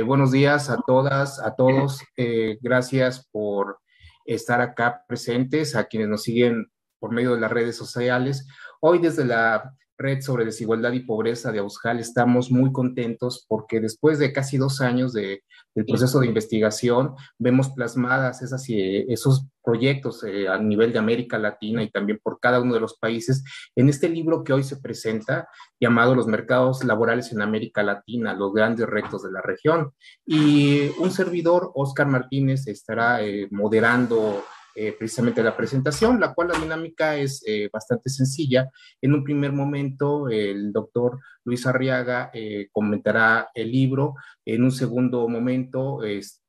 Buenos días a todas, a todos. Gracias por estar acá presentes, a quienes nos siguen por medio de las redes sociales. Hoy desde la Red sobre Desigualdad y Pobreza de Auskal estamos muy contentos porque después de casi 2 años del proceso de investigación vemos plasmadas esos proyectos a nivel de América Latina y también por cada uno de los países en este libro que hoy se presenta llamado Los mercados laborales en América Latina, los grandes retos de la región. Y un servidor, Óscar Martínez, estará moderando precisamente la presentación, la cual la dinámica es bastante sencilla. En un primer momento, el doctor Luis Arriaga comentará el libro. En un segundo momento,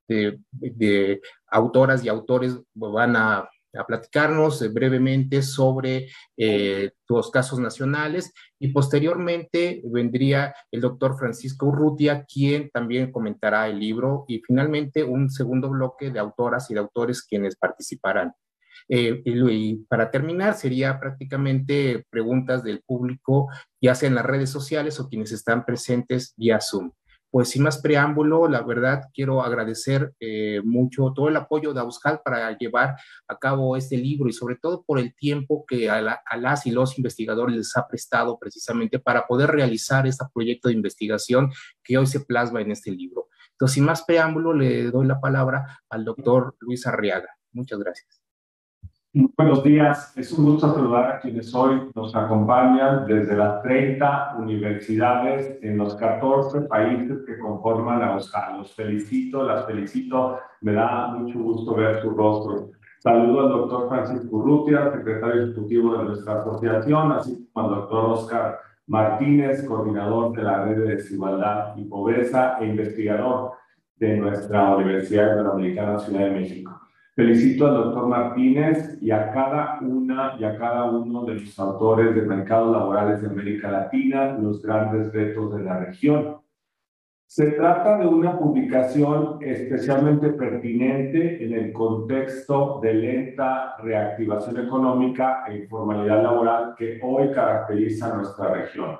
de autoras y autores van a platicarnos brevemente sobre los casos nacionales y posteriormente vendría el doctor Francisco Urrutia, quien también comentará el libro y finalmente un segundo bloque de autoras y de autores quienes participarán. Y para terminar sería prácticamente preguntas del público, ya sea en las redes sociales o quienes están presentes vía Zoom. Pues sin más preámbulo, la verdad quiero agradecer mucho todo el apoyo de Auskal para llevar a cabo este libro y sobre todo por el tiempo que a las y los investigadores les ha prestado precisamente para poder realizar este proyecto de investigación que hoy se plasma en este libro. Entonces, sin más preámbulo, le doy la palabra al doctor Luis Arriaga. Muchas gracias. Buenos días, es un gusto saludar a quienes hoy nos acompañan desde las 30 universidades en los 14 países que conforman la Auskal. Los felicito, las felicito, me da mucho gusto ver su rostro. Saludo al doctor Francisco Urrutia, secretario ejecutivo de nuestra asociación, así como al doctor Óscar Martínez, coordinador de la Red de Desigualdad y Pobreza e investigador de nuestra Universidad Iberoamericana Ciudad de México. Felicito al doctor Martínez y a cada una y a cada uno de los autores de mercados laborales de América Latina, los grandes retos de la región. Se trata de una publicación especialmente pertinente en el contexto de lenta reactivación económica e informalidad laboral que hoy caracteriza a nuestra región.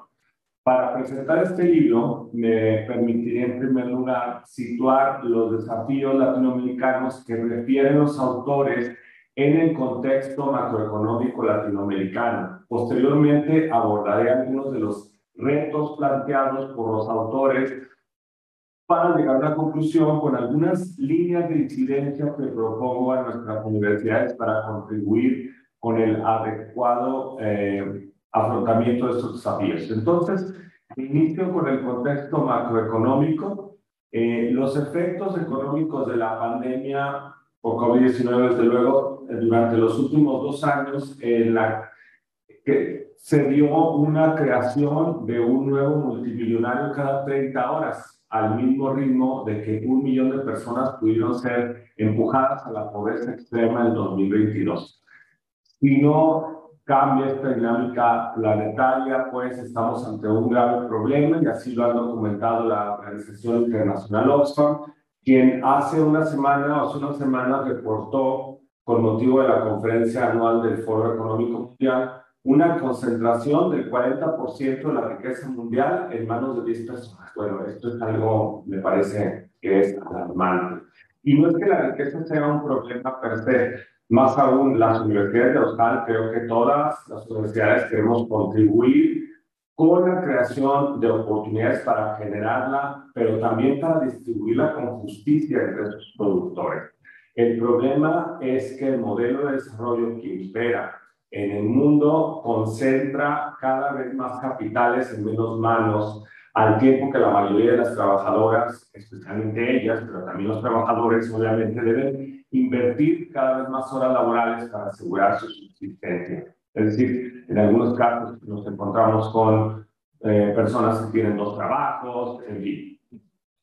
Para presentar este libro, me permitiré en primer lugar situar los desafíos latinoamericanos que refieren los autores en el contexto macroeconómico latinoamericano. Posteriormente abordaré algunos de los retos planteados por los autores para llegar a una conclusión con algunas líneas de incidencia que propongo a nuestras universidades para contribuir con el adecuado afrontamiento de estos desafíos. Entonces, inicio con el contexto macroeconómico. Los efectos económicos de la pandemia por COVID-19, desde luego, durante los últimos 2 años, que se dio una creación de un nuevo multimillonario cada 30 horas, al mismo ritmo de que 1 millón de personas pudieron ser empujadas a la pobreza extrema en 2022. Si no cambia esta dinámica planetaria, pues estamos ante un grave problema, y así lo ha documentado la Organización Internacional Oxfam, quien hace unas semanas reportó, con motivo de la conferencia anual del Foro Económico Mundial, una concentración del 40% de la riqueza mundial en manos de 10 personas. Bueno, esto es algo, me parece, que es alarmante. Y no es que la riqueza sea un problema per se, más aún las universidades de Auskal, creo que todas las universidades queremos contribuir con la creación de oportunidades para generarla, pero también para distribuirla con justicia entre sus productores. El problema es que el modelo de desarrollo que impera en el mundo concentra cada vez más capitales en menos manos, al tiempo que la mayoría de las trabajadoras, especialmente ellas, pero también los trabajadores, obviamente deben invertir cada vez más horas laborales para asegurar su subsistencia. Es decir, en algunos casos nos encontramos con personas que tienen 2 trabajos, en fin.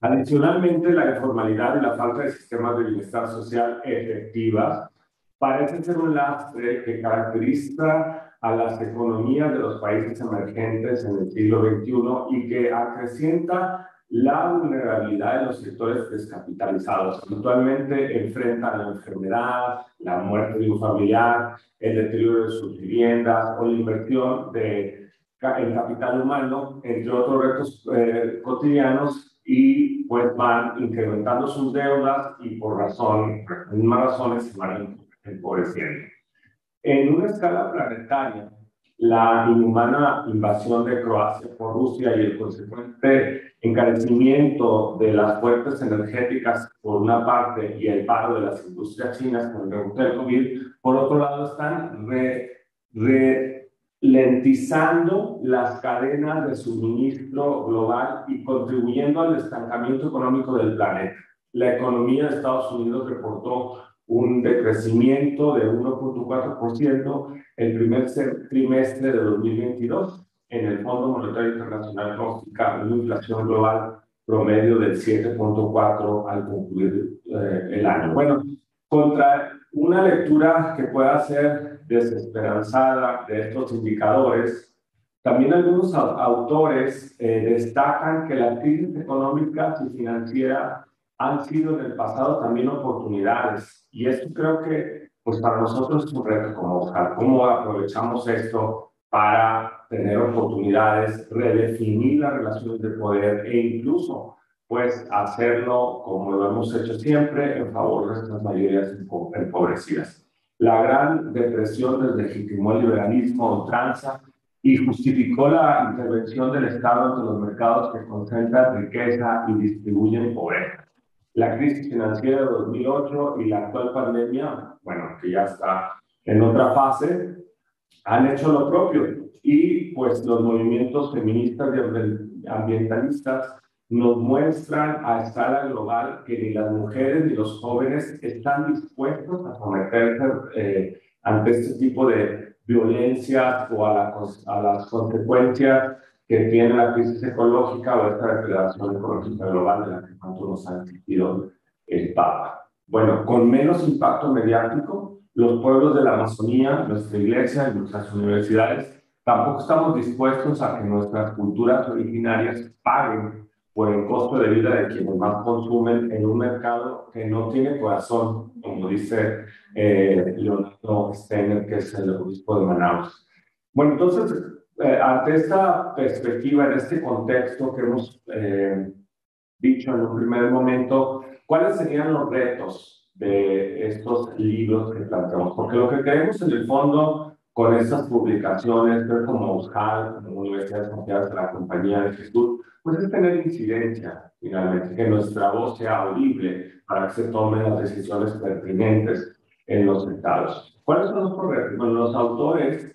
Adicionalmente, la informalidad y la falta de sistemas de bienestar social efectivas parece ser un lastre que caracteriza a las economías de los países emergentes en el siglo XXI y que acrecienta la vulnerabilidad de los sectores descapitalizados. Actualmente enfrentan la enfermedad, la muerte de un familiar, el deterioro de sus viviendas o la inversión en capital humano, entre otros retos cotidianos y pues van incrementando sus deudas y por mismas razones se van empobreciendo. En una escala planetaria, la inhumana invasión de Croacia por Rusia y el consecuente encarecimiento de las fuentes energéticas por una parte y el paro de las industrias chinas con el rebote del COVID, por otro lado están ralentizando las cadenas de suministro global y contribuyendo al estancamiento económico del planeta. La economía de Estados Unidos reportó un decrecimiento de 1.4% el primer trimestre de 2022. En el Fondo Monetario Internacional pronostica una inflación global promedio del 7.4% al concluir el año. Bueno, contra una lectura que pueda ser desesperanzada de estos indicadores, también algunos autores destacan que las crisis económicas y financieras han sido en el pasado también oportunidades. Y esto creo que pues para nosotros es un reto como buscar cómo aprovechamos esto para tener oportunidades, redefinir las relaciones de poder e incluso pues hacerlo como lo hemos hecho siempre en favor de estas mayorías empobrecidas. La Gran Depresión deslegitimó el liberalismo a ultranza y justificó la intervención del Estado ante los mercados que concentran riqueza y distribuyen pobreza. La crisis financiera de 2008 y la actual pandemia, bueno, que ya está en otra fase, han hecho lo propio. Y pues los movimientos feministas y ambientalistas nos muestran a escala global que ni las mujeres ni los jóvenes están dispuestos a someterse ante este tipo de violencias o a las consecuencias que tiene la crisis ecológica o esta depredación ecológica global de la que tanto nos ha insistido el Papa. Bueno, con menos impacto mediático, los pueblos de la Amazonía, nuestra iglesia y nuestras universidades tampoco estamos dispuestos a que nuestras culturas originarias paguen por el costo de vida de quienes más consumen en un mercado que no tiene corazón, como dice Leonardo Steiner, que es el obispo de Manaus. Bueno, entonces, ante esta perspectiva, en este contexto que hemos dicho en un primer momento, ¿cuáles serían los retos de estos libros que planteamos? Porque lo que queremos en el fondo con estas publicaciones, como USJAL, como Universidades Confiadas de la Compañía de Jesús, pues es tener incidencia, finalmente, que nuestra voz sea audible para que se tomen las decisiones pertinentes en los estados. ¿Cuáles son los retos? Bueno, los autores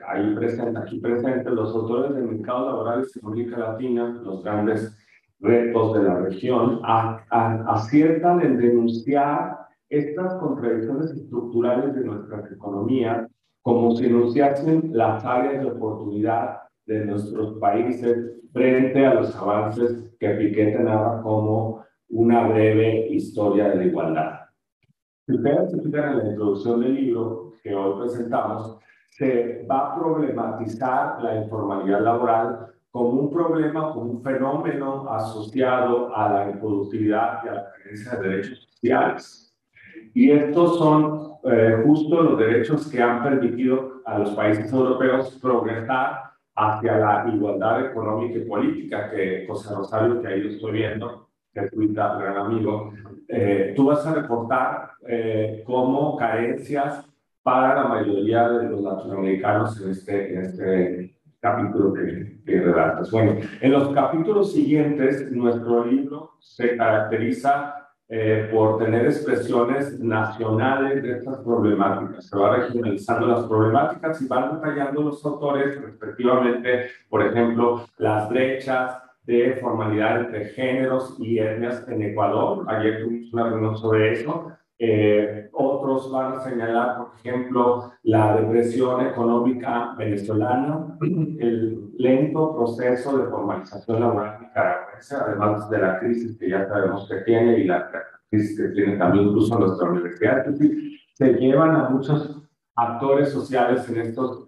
aquí presentes, los autores de mercados laborales en América Latina, los grandes retos de la región, aciertan en denunciar estas contradicciones estructurales de nuestras economías como si enunciasen las áreas de oportunidad de nuestros países frente a los avances que Piketty narra como una breve historia de la igualdad. Si ustedes se fijan en la introducción del libro que hoy presentamos, se va a problematizar la informalidad laboral como un problema, como un fenómeno asociado a la improductividad y a la carencia de derechos sociales. Y estos son justo los derechos que han permitido a los países europeos progresar hacia la igualdad económica y política, que José Rosario, que ahí lo estoy viendo, que es tu gran amigo, tú vas a reportar como carencias para la mayoría de los latinoamericanos en este capítulo que redactas. Bueno, en los capítulos siguientes, nuestro libro se caracteriza por tener expresiones nacionales de estas problemáticas. Se va regionalizando las problemáticas y van detallando los autores respectivamente, por ejemplo, las brechas de formalidad entre géneros y etnias en Ecuador. Ayer tuvimos una reunión sobre eso. Otros van a señalar, por ejemplo, la depresión económica venezolana, el lento proceso de formalización laboral nicaragüense, además de la crisis que ya sabemos que tiene y la crisis que tiene también incluso nuestra universidad. Es decir, se llevan a muchos actores sociales en estos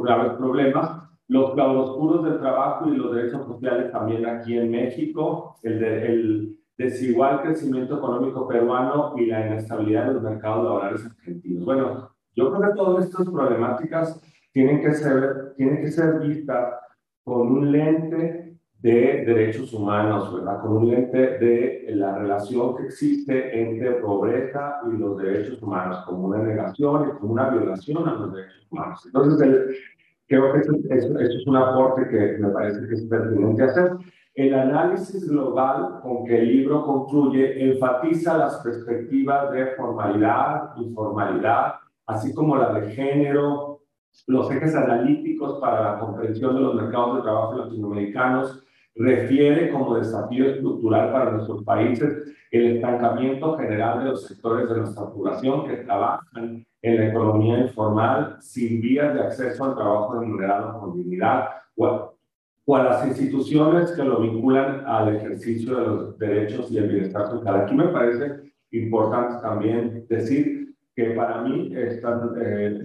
graves problemas. Los claroscuros del trabajo y los derechos sociales también aquí en México, el desigual crecimiento económico peruano y la inestabilidad de los mercados laborales argentinos. Bueno, yo creo que todas estas problemáticas tienen que ser vistas con un lente de derechos humanos, ¿verdad? Con un lente de la relación que existe entre pobreza y los derechos humanos, como una negación y como una violación a los derechos humanos. Entonces, creo que eso es un aporte que me parece que es pertinente hacer. El análisis global con que el libro concluye enfatiza las perspectivas de formalidad, informalidad, así como la de género, los ejes analíticos para la comprensión de los mercados de trabajo latinoamericanos, refiere como desafío estructural para nuestros países el estancamiento general de los sectores de nuestra población que trabajan en la economía informal sin vías de acceso al trabajo remunerado con dignidad o a las instituciones que lo vinculan al ejercicio de los derechos y el bienestar social. Aquí me parece importante también decir que para mí,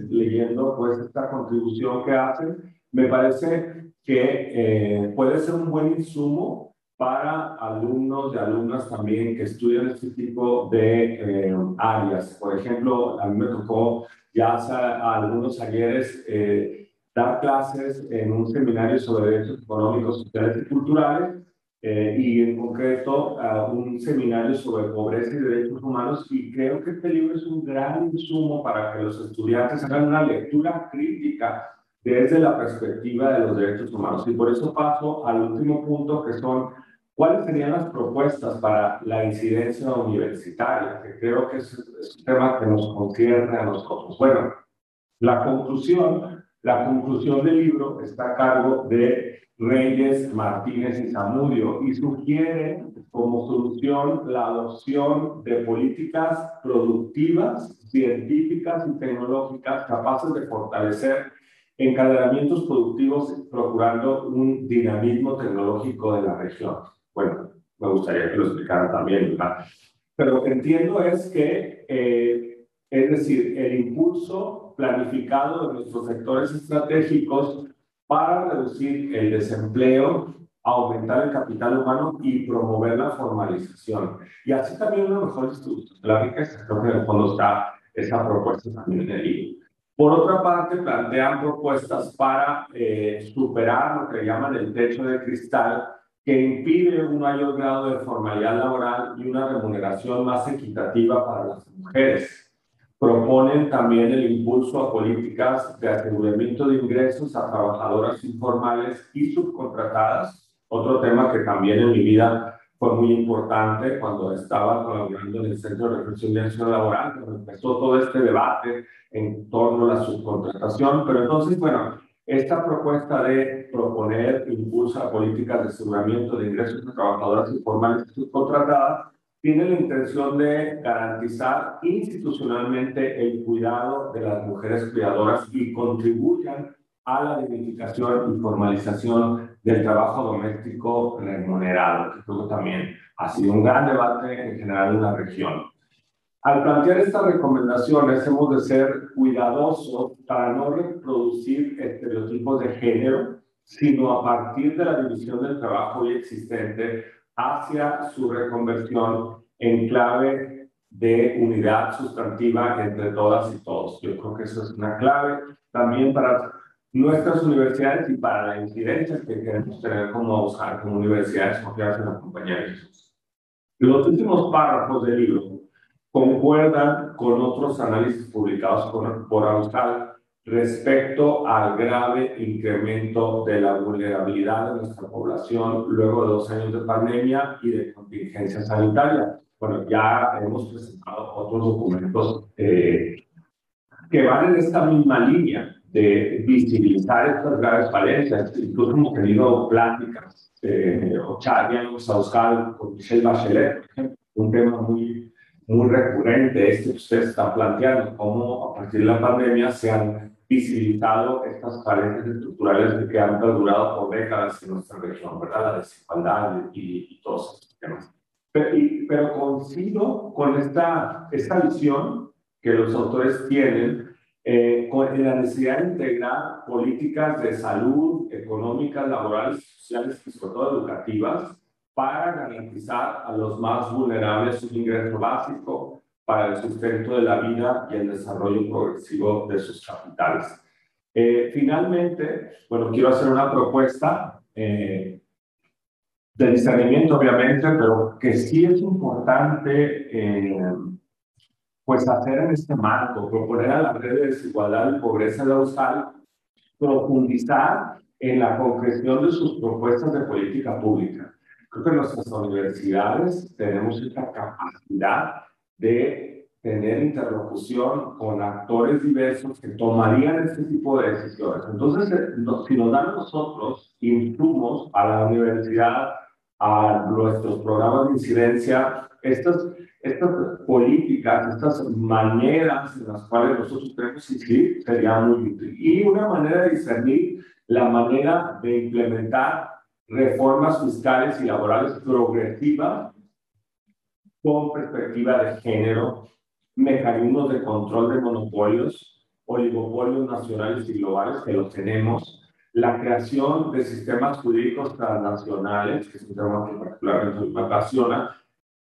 leyendo pues esta contribución que hacen, me parece que puede ser un buen insumo para alumnos y alumnas también que estudian este tipo de áreas. Por ejemplo, a mí me tocó ya hace algunos ayeres dar clases en un seminario sobre derechos económicos, sociales y culturales, y en concreto un seminario sobre pobreza y derechos humanos, y creo que este libro es un gran insumo para que los estudiantes hagan una lectura crítica desde la perspectiva de los derechos humanos. Y por eso paso al último punto, que son cuáles serían las propuestas para la incidencia universitaria, que creo que es un tema que nos concierne a nosotros. Bueno, la conclusión del libro está a cargo de Reyes, Martínez y Zamudio y sugiere como solución la adopción de políticas productivas, científicas y tecnológicas capaces de fortalecer encadenamientos productivos procurando un dinamismo tecnológico de la región. Bueno, me gustaría que lo explicaran también, ¿verdad? Pero lo que entiendo es que es decir, el impulso planificado de nuestros sectores estratégicos para reducir el desempleo, aumentar el capital humano y promover la formalización. Y así también una mejor distribución de la riqueza. Creo que en el fondo está esa propuesta también en el libro. Por otra parte, plantean propuestas para superar lo que llaman el techo de cristal, que impide un mayor grado de formalidad laboral y una remuneración más equitativa para las mujeres. Proponen también el impulso a políticas de aseguramiento de ingresos a trabajadoras informales y subcontratadas, otro tema que también en mi vida fue muy importante cuando estaba colaborando en el Centro de Reflexión de Acción Laboral, cuando empezó todo este debate en torno a la subcontratación. Pero entonces, bueno, esta propuesta de proponer impulso a políticas de aseguramiento de ingresos a trabajadoras informales y subcontratadas tiene la intención de garantizar institucionalmente el cuidado de las mujeres cuidadoras y contribuyan a la dignificación y formalización del trabajo doméstico remunerado, que creo que también ha sido un gran debate en general en la región. Al plantear estas recomendaciones, hemos de ser cuidadosos para no reproducir estereotipos de género, sino a partir de la división del trabajo hoy existente hacia su reconversión en clave de unidad sustantiva entre todas y todos. Yo creo que eso es una clave también para nuestras universidades y para la incidencia que queremos tener como universidades confiadas en la compañía de Jesús. Los últimos párrafos del libro concuerdan con otros análisis publicados por Austral respecto al grave incremento de la vulnerabilidad de nuestra población luego de 2 años de pandemia y de contingencia sanitaria. Bueno, ya hemos presentado otros documentos que van en esta misma línea de visibilizar estas graves falencias. Incluso hemos tenido pláticas o charlas Austral con Michelle Bachelet, por ejemplo, un tema muy recurrente que ustedes están planteando, cómo a partir de la pandemia se han visibilizado estas falencias estructurales que han perdurado por décadas en nuestra región, ¿verdad? La desigualdad y todos estos temas. Pero coincido con esta visión que los autores tienen con la necesidad de integrar políticas de salud, económicas, laborales, sociales y sobre todo educativas para garantizar a los más vulnerables un ingreso básico para el sustento de la vida y el desarrollo progresivo de sus capitales. Finalmente, bueno, quiero hacer una propuesta de discernimiento, obviamente, pero que sí es importante pues hacer en este marco, proponer a la red de desigualdad y pobreza de Ausal, profundizar en la concreción de sus propuestas de política pública. Creo que nuestras universidades tenemos esta capacidad de tener interlocución con actores diversos que tomarían este tipo de decisiones. Entonces, si nos dan a nosotros insumos a la universidad, a nuestros programas de incidencia, estas políticas, estas maneras en las cuales nosotros queremos incidir, sería muy útil. Y una manera de discernir la manera de implementar reformas fiscales y laborales progresivas con perspectiva de género, mecanismos de control de monopolios, oligopolios nacionales y globales, que los tenemos, la creación de sistemas jurídicos transnacionales, que es un tema que particularmente me apasiona,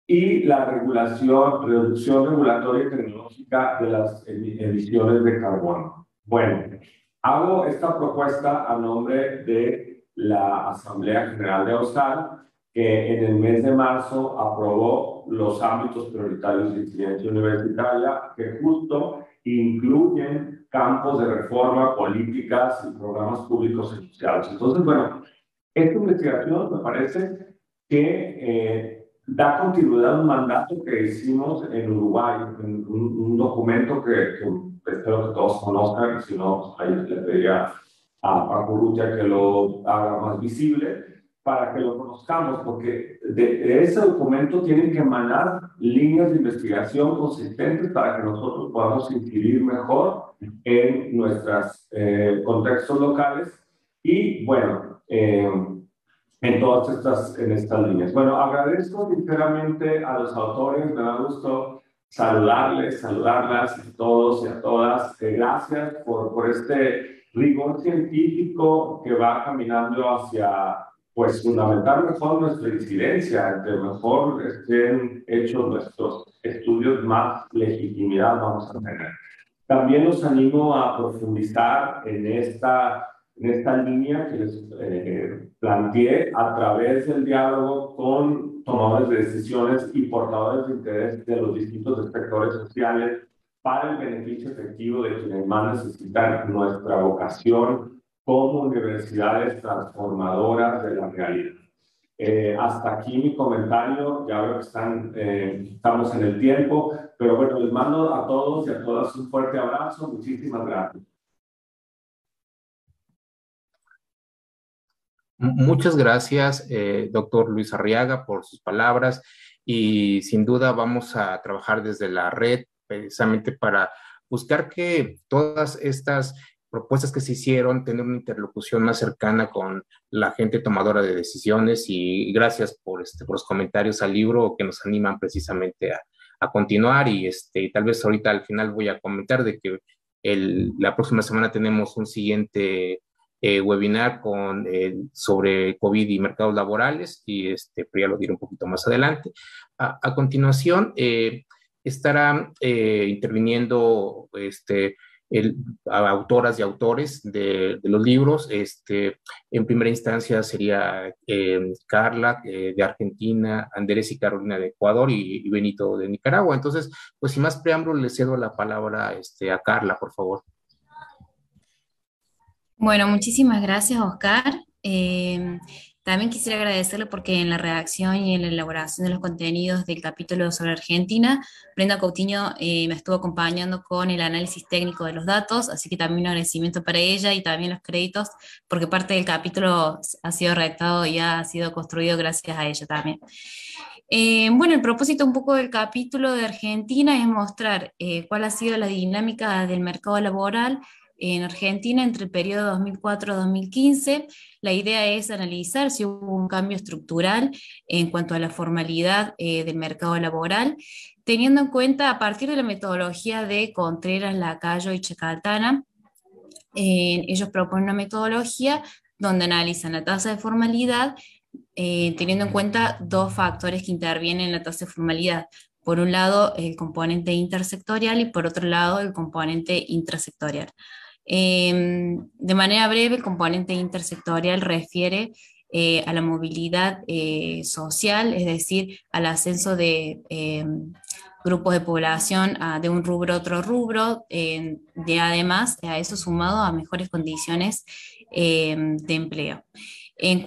y la reducción regulatoria y tecnológica de las emisiones de carbono. Bueno, hago esta propuesta a nombre de la Asamblea General de Ausal, que en el mes de marzo aprobó los ámbitos prioritarios de incidencia universitaria, que justo incluyen campos de reforma, políticas y programas públicos y sociales. Entonces, bueno, esta investigación me parece que da continuidad a un mandato que hicimos en Uruguay, en un documento que espero que todos conozcan, si no, ahí le pediría a Paco Rutia que lo haga más visible, para que lo conozcamos, porque de ese documento tienen que emanar líneas de investigación consistentes para que nosotros podamos incidir mejor en nuestros contextos locales y, bueno, en todas estas líneas. Bueno, agradezco sinceramente a los autores, me da gusto saludarlas a todos y a todas. Gracias por este rigor científico que va caminando hacia, pues, fundamentar mejor nuestra incidencia, entre mejor estén hechos nuestros estudios, más legitimidad vamos a tener. También los animo a profundizar en esta línea que les planteé a través del diálogo con tomadores de decisiones y portadores de interés de los distintos sectores sociales para el beneficio efectivo de quienes más necesitan nuestra vocación como universidades transformadoras de la realidad. Hasta aquí mi comentario, ya veo que estamos en el tiempo, pero bueno, les mando a todos y a todas un fuerte abrazo, muchísimas gracias. Muchas gracias, doctor Luis Arriaga, por sus palabras y sin duda vamos a trabajar desde la red precisamente para buscar que todas estas propuestas que se hicieron, tener una interlocución más cercana con la gente tomadora de decisiones y gracias por los comentarios al libro que nos animan precisamente a continuar y tal vez ahorita al final voy a comentar de que la próxima semana tenemos un siguiente webinar sobre COVID y mercados laborales y pero ya lo diré un poquito más adelante. A continuación estarán interviniendo autoras y autores de los libros. En primera instancia sería Carla de Argentina, Andrés y Carolina de Ecuador y Benito de Nicaragua. Entonces, pues sin más preámbulo, le cedo la palabra a Carla, por favor. Bueno, muchísimas gracias, Oscar. También quisiera agradecerle porque en la redacción y en la elaboración de los contenidos del capítulo sobre Argentina, Brenda Coutinho me estuvo acompañando con el análisis técnico de los datos, así que también un agradecimiento para ella y también los créditos, porque parte del capítulo ha sido redactado y ha sido construido gracias a ella también. Bueno, el propósito un poco del capítulo de Argentina es mostrar cuál ha sido la dinámica del mercado laboral en Argentina entre el periodo 2004-2015. La idea es analizar si hubo un cambio estructural en cuanto a la formalidad del mercado laboral, teniendo en cuenta a partir de la metodología de Contreras, Lacayo y Chacaltana. Ellos proponen una metodología donde analizan la tasa de formalidad, teniendo en cuenta dos factores que intervienen en la tasa de formalidad. Por un lado, el componente intersectorial y por otro lado, el componente intrasectorial. De manera breve, el componente intersectorial refiere a la movilidad social, es decir, al ascenso de grupos de población de un rubro a otro rubro, de además a eso sumado a mejores condiciones de empleo. En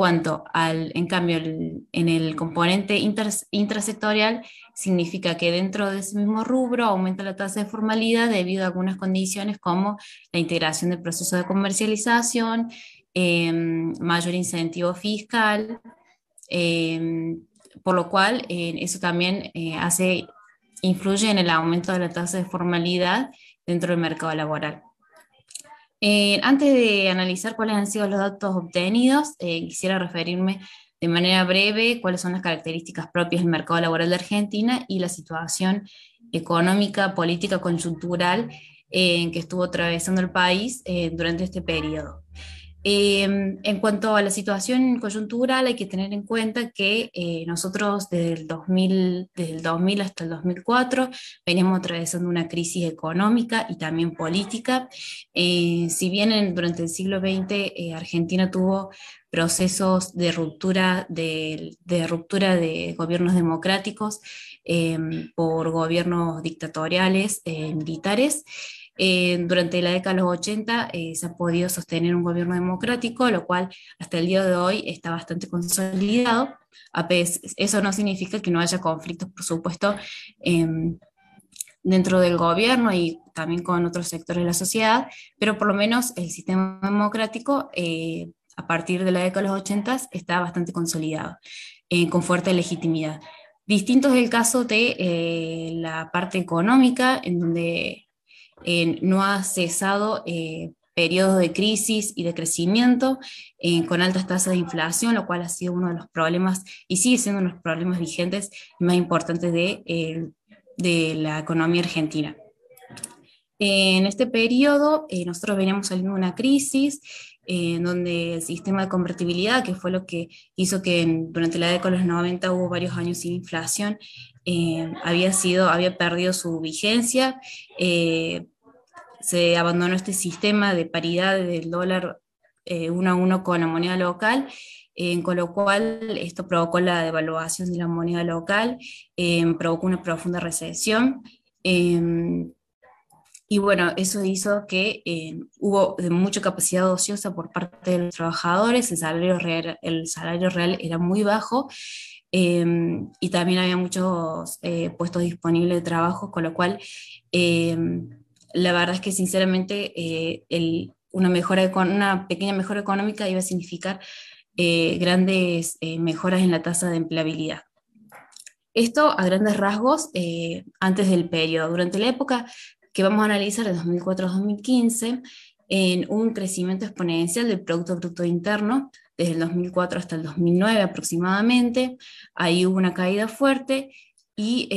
cambio, en el componente intrasectorial, significa que dentro de ese mismo rubro aumenta la tasa de formalidad debido a algunas condiciones como la integración del proceso de comercialización, mayor incentivo fiscal, por lo cual eso también influye en el aumento de la tasa de formalidad dentro del mercado laboral. Antes de analizar cuáles han sido los datos obtenidos, quisiera referirme de manera breve cuáles son las características propias del mercado laboral de Argentina y la situación económica, política, conjuntural en que estuvo atravesando el país durante este periodo. En cuanto a la situación coyuntural, hay que tener en cuenta que nosotros desde el 2000 hasta el 2004 veníamos atravesando una crisis económica y también política. Si bien durante el siglo XX Argentina tuvo procesos de ruptura de gobiernos democráticos por gobiernos dictatoriales militares, durante la década de los 80 se ha podido sostener un gobierno democrático, lo cual hasta el día de hoy está bastante consolidado. Eso no significa que no haya conflictos, por supuesto, dentro del gobierno y también con otros sectores de la sociedad, pero por lo menos el sistema democrático a partir de la década de los 80 está bastante consolidado, con fuerte legitimidad. Distinto es el caso de la parte económica, en donde no ha cesado periodos de crisis y de crecimiento con altas tasas de inflación, lo cual ha sido uno de los problemas y sigue siendo uno de los problemas vigentes y más importantes de la economía argentina. En este periodo nosotros veníamos saliendo de una crisis donde el sistema de convertibilidad, que fue lo que hizo que durante la década de los 90 hubo varios años sin inflación, había perdido su vigencia. Se abandonó este sistema de paridad del dólar 1 a 1 con la moneda local, con lo cual esto provocó la devaluación de la moneda local, provocó una profunda recesión. Y bueno, eso hizo que hubo mucha capacidad ociosa por parte de los trabajadores, el salario real era muy bajo, y también había muchos puestos disponibles de trabajo, con lo cual la verdad es que sinceramente una pequeña mejora económica iba a significar grandes mejoras en la tasa de empleabilidad. Esto a grandes rasgos antes del periodo. Durante la época que vamos a analizar de 2004 a 2015, hubo un crecimiento exponencial del Producto Bruto Interno desde el 2004 hasta el 2009 aproximadamente. Ahí hubo una caída fuerte y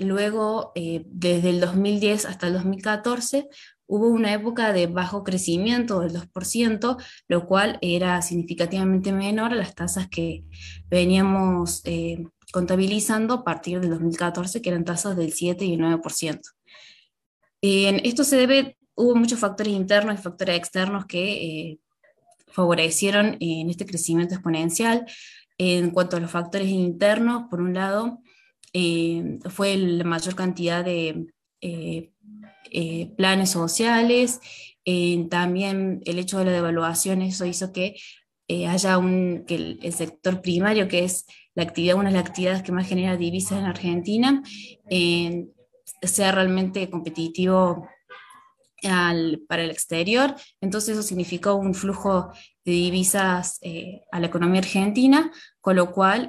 luego desde el 2010 hasta el 2014 hubo una época de bajo crecimiento del 2%, lo cual era significativamente menor a las tasas que veníamos contabilizando a partir del 2014, que eran tasas del 7 y el 9%. Esto hubo muchos factores internos y factores externos que favorecieron en este crecimiento exponencial. En cuanto a los factores internos, por un lado, fue la mayor cantidad de planes sociales, también el hecho de la devaluación, eso hizo que que el sector primario, que es una de las actividades que más genera divisas en Argentina, sea realmente competitivo para el exterior. Entonces eso significó un flujo de divisas a la economía argentina, con lo cual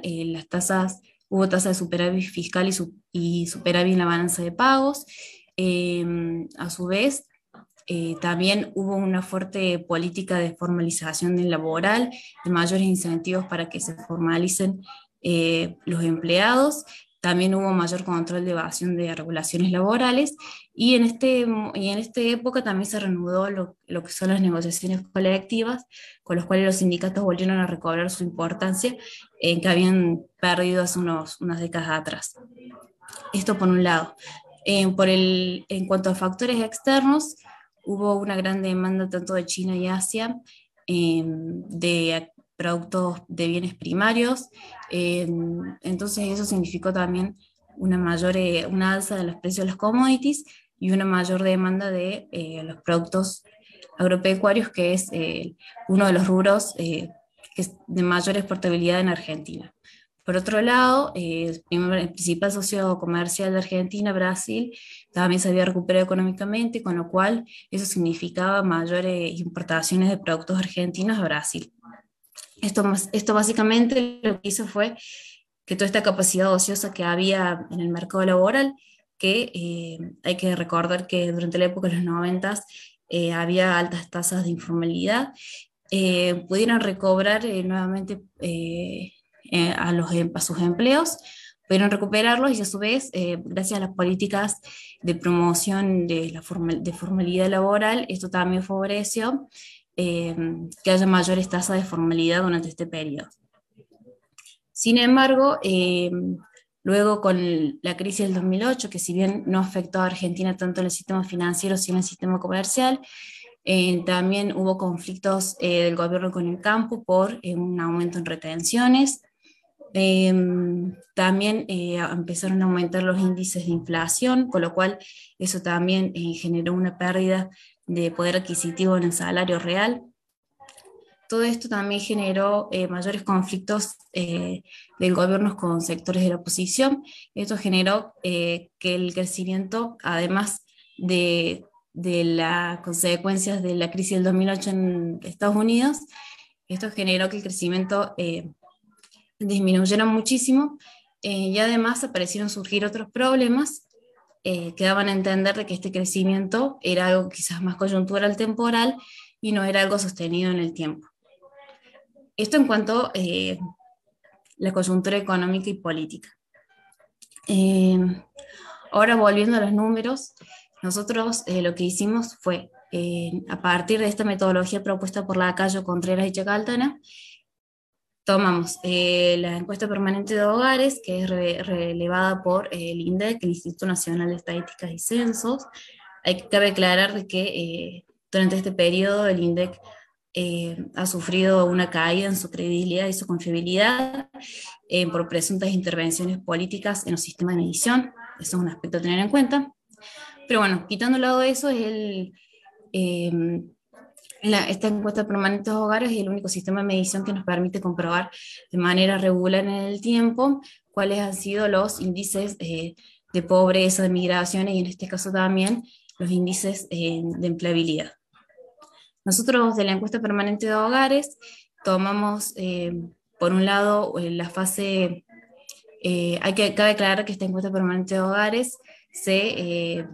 hubo tasas de superávit fiscal y superávit en la balanza de pagos. A su vez, también hubo una fuerte política de formalización laboral, de mayores incentivos para que se formalicen los empleados. También hubo mayor control de evasión de regulaciones laborales y en esta época también se reanudó lo que son las negociaciones colectivas, con los cuales los sindicatos volvieron a recobrar su importancia que habían perdido hace unas décadas atrás. Esto por un lado. En cuanto a factores externos, hubo una gran demanda tanto de China y Asia productos de bienes primarios. Entonces eso significó también una alza de los precios de los commodities y una mayor demanda de los productos agropecuarios, que es uno de los rubros que es de mayor exportabilidad en Argentina. Por otro lado, el principal socio comercial de Argentina, Brasil, también se había recuperado económicamente, con lo cual eso significaba mayores importaciones de productos argentinos a Brasil. Esto básicamente lo que hizo fue que toda esta capacidad ociosa que había en el mercado laboral, que hay que recordar que durante la época de los 90 había altas tasas de informalidad, pudieron recobrar nuevamente a sus empleos, pudieron recuperarlos y a su vez, gracias a las políticas de promoción de formalidad laboral, esto también favoreció que haya mayores tasas de formalidad durante este periodo. Sin embargo, luego con la crisis del 2008, que si bien no afectó a Argentina tanto en el sistema financiero, sino en el sistema comercial, también hubo conflictos del gobierno con el campo por un aumento en retenciones. También empezaron a aumentar los índices de inflación, con lo cual eso también generó una pérdida de poder adquisitivo en el salario real. Todo esto también generó mayores conflictos del gobierno con sectores de la oposición. Esto generó que el crecimiento, además de las consecuencias de la crisis del 2008 en Estados Unidos, esto generó que el crecimiento disminuyera muchísimo, y además aparecieron surgir otros problemas que daban a entender de que este crecimiento era algo quizás más coyuntural, temporal, y no era algo sostenido en el tiempo. Esto en cuanto a la coyuntura económica y política. Ahora volviendo a los números, nosotros lo que hicimos fue, a partir de esta metodología propuesta por Lacayo, Contreras y Chacaltana, tomamos la encuesta permanente de hogares, que es relevada por el INDEC, el Instituto Nacional de Estadísticas y Censos. Cabe aclarar de que durante este periodo el INDEC ha sufrido una caída en su credibilidad y su confiabilidad por presuntas intervenciones políticas en los sistemas de medición. Eso es un aspecto a tener en cuenta. Pero bueno, quitando al lado de eso, esta encuesta permanente de hogares es el único sistema de medición que nos permite comprobar de manera regular en el tiempo cuáles han sido los índices de pobreza, de migraciones y en este caso también los índices de empleabilidad. Nosotros de la encuesta permanente de hogares tomamos, por un lado, la fase, cabe aclarar que esta encuesta permanente de hogares se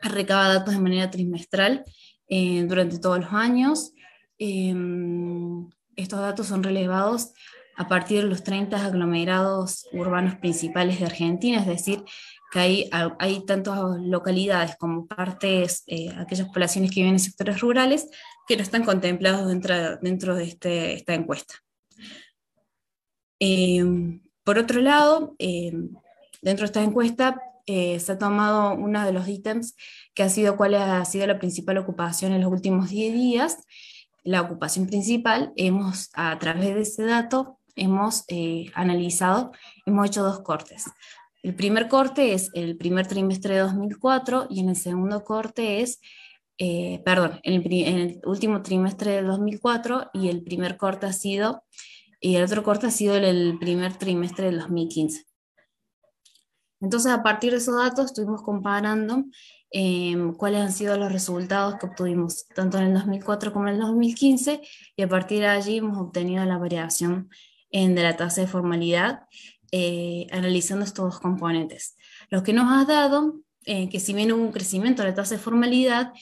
recaba datos de manera trimestral durante todos los años. Estos datos son relevados a partir de los 30 aglomerados urbanos principales de Argentina, es decir, que hay tantas localidades como partes, aquellas poblaciones que viven en sectores rurales, que no están contemplados dentro de esta encuesta. Por otro lado, dentro de esta encuesta se ha tomado uno de los ítems que ha sido cuál ha sido la principal ocupación en los últimos 10 días. La ocupación principal, a través de ese dato, hemos analizado, hemos hecho dos cortes. El primer corte es el primer trimestre de 2004 y en el segundo corte es, en el último trimestre de 2004 y el otro corte ha sido el primer trimestre del 2015. Entonces, a partir de esos datos estuvimos comparando cuáles han sido los resultados que obtuvimos tanto en el 2004 como en el 2015 y a partir de allí hemos obtenido la variación de la tasa de formalidad, analizando estos dos componentes. Lo que nos ha dado, que si bien hubo un crecimiento de la tasa de formalidad,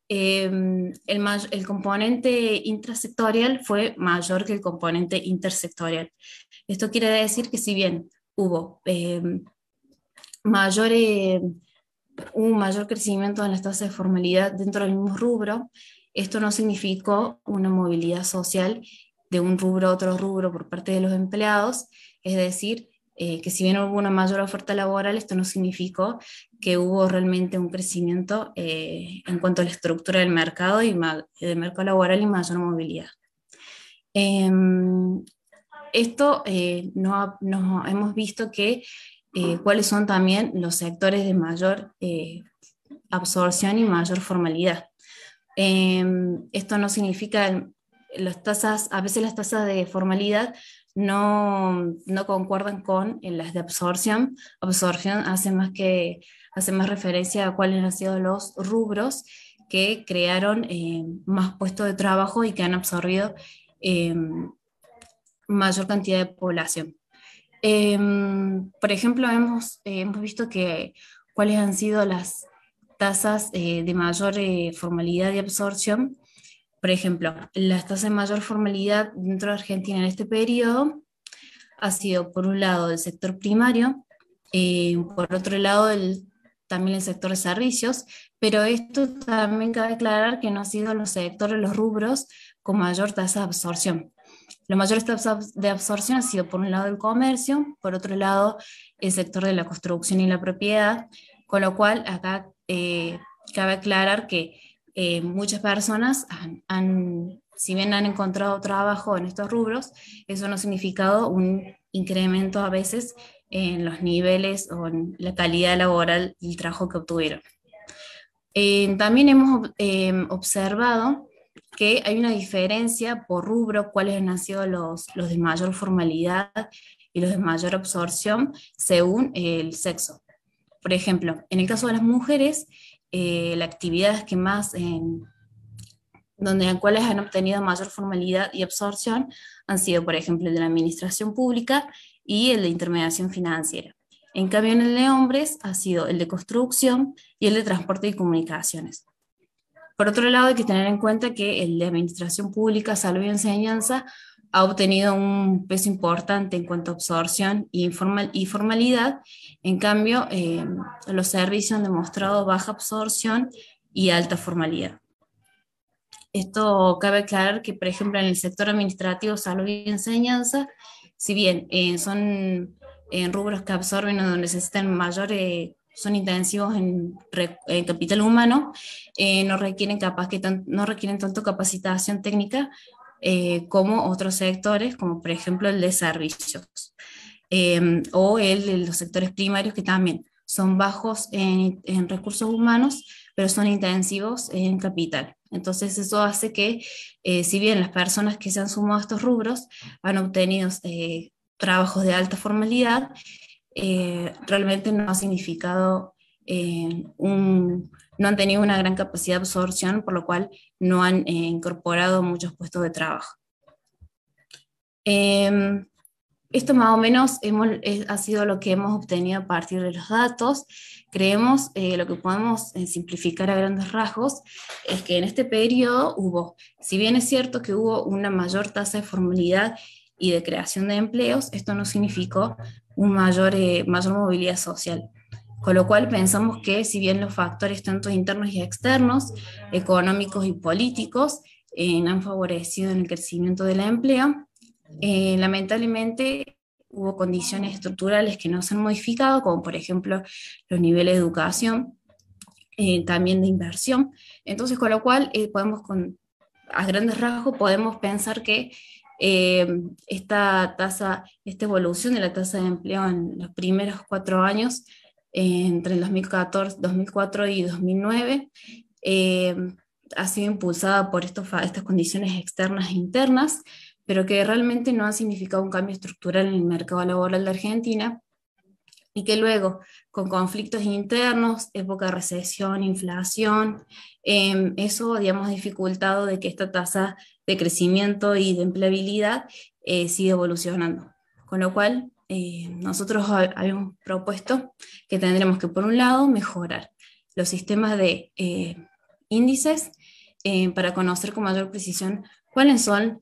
el componente intrasectorial fue mayor que el componente intersectorial. Esto quiere decir que si bien hubo un mayor crecimiento en las tasas de formalidad dentro del mismo rubro, esto no significó una movilidad social de un rubro a otro rubro por parte de los empleados, es decir, que si bien hubo una mayor oferta laboral, esto no significó que hubo realmente un crecimiento en cuanto a la estructura del mercado laboral y mayor movilidad. Em, Esto no hemos visto que cuáles son también los sectores de mayor absorción y mayor formalidad. Esto no significa, a veces las tasas de formalidad no concuerdan con las de absorción. Absorción hace más referencia a cuáles han sido los rubros que crearon más puestos de trabajo y que han absorbido eh, mayor cantidad de población. Por ejemplo, hemos visto que cuáles han sido las tasas de mayor formalidad y absorción. Por ejemplo, las tasas de mayor formalidad dentro de Argentina en este periodo ha sido por un lado el sector primario, por otro lado también el sector de servicios, pero esto también cabe aclarar que no ha sido los sectores, los rubros con mayor tasa de absorción. Los mayores tasas de absorción han sido por un lado el comercio, por otro lado el sector de la construcción y la propiedad, con lo cual acá cabe aclarar que muchas personas si bien han encontrado trabajo en estos rubros, eso no ha significado un incremento a veces en los niveles o en la calidad laboral y el trabajo que obtuvieron. También hemos observado que hay una diferencia por rubro, cuáles han sido los de mayor formalidad y los de mayor absorción según el sexo. Por ejemplo, en el caso de las mujeres, la actividad que más, donde cuáles han obtenido mayor formalidad y absorción han sido, por ejemplo, el de la administración pública y el de intermediación financiera. En cambio, en el de hombres ha sido el de construcción y el de transporte y comunicaciones. Por otro lado, hay que tener en cuenta que el de administración pública, salud y enseñanza ha obtenido un peso importante en cuanto a absorción y formalidad. En cambio, los servicios han demostrado baja absorción y alta formalidad. Esto cabe aclarar que, por ejemplo, en el sector administrativo, salud y enseñanza, si bien son rubros que absorben o necesitan son intensivos en capital humano, no requieren tanto capacitación técnica como otros sectores, como por ejemplo el de servicios, o el de los sectores primarios que también son bajos en recursos humanos, pero son intensivos en capital. Entonces eso hace que, si bien las personas que se han sumado a estos rubros han obtenido trabajos de alta formalidad, realmente no ha significado no han tenido una gran capacidad de absorción, por lo cual no han incorporado muchos puestos de trabajo. Esto más o menos ha sido lo que hemos obtenido a partir de los datos. Creemos lo que podemos simplificar a grandes rasgos es que en este periodo si bien es cierto que hubo una mayor tasa de formalidad y de creación de empleos, esto no significó mayor movilidad social. Con lo cual pensamos que si bien los factores tanto internos y externos, económicos y políticos, han favorecido en el crecimiento del empleo, lamentablemente hubo condiciones estructurales que no se han modificado, como por ejemplo los niveles de educación, también de inversión. Entonces, con lo cual, a grandes rasgos podemos pensar que esta evolución de la tasa de empleo en los primeros 4 años, entre el 2004 y 2009, ha sido impulsada por estas condiciones externas e internas, pero que realmente no ha significado un cambio estructural en el mercado laboral de Argentina, y que luego, con conflictos internos, época de recesión, inflación, eso, digamos, ha dificultado de que esta tasa de crecimiento y de empleabilidad siga evolucionando. Con lo cual, nosotros habíamos propuesto que tendremos que, por un lado, mejorar los sistemas de índices para conocer con mayor precisión cuáles son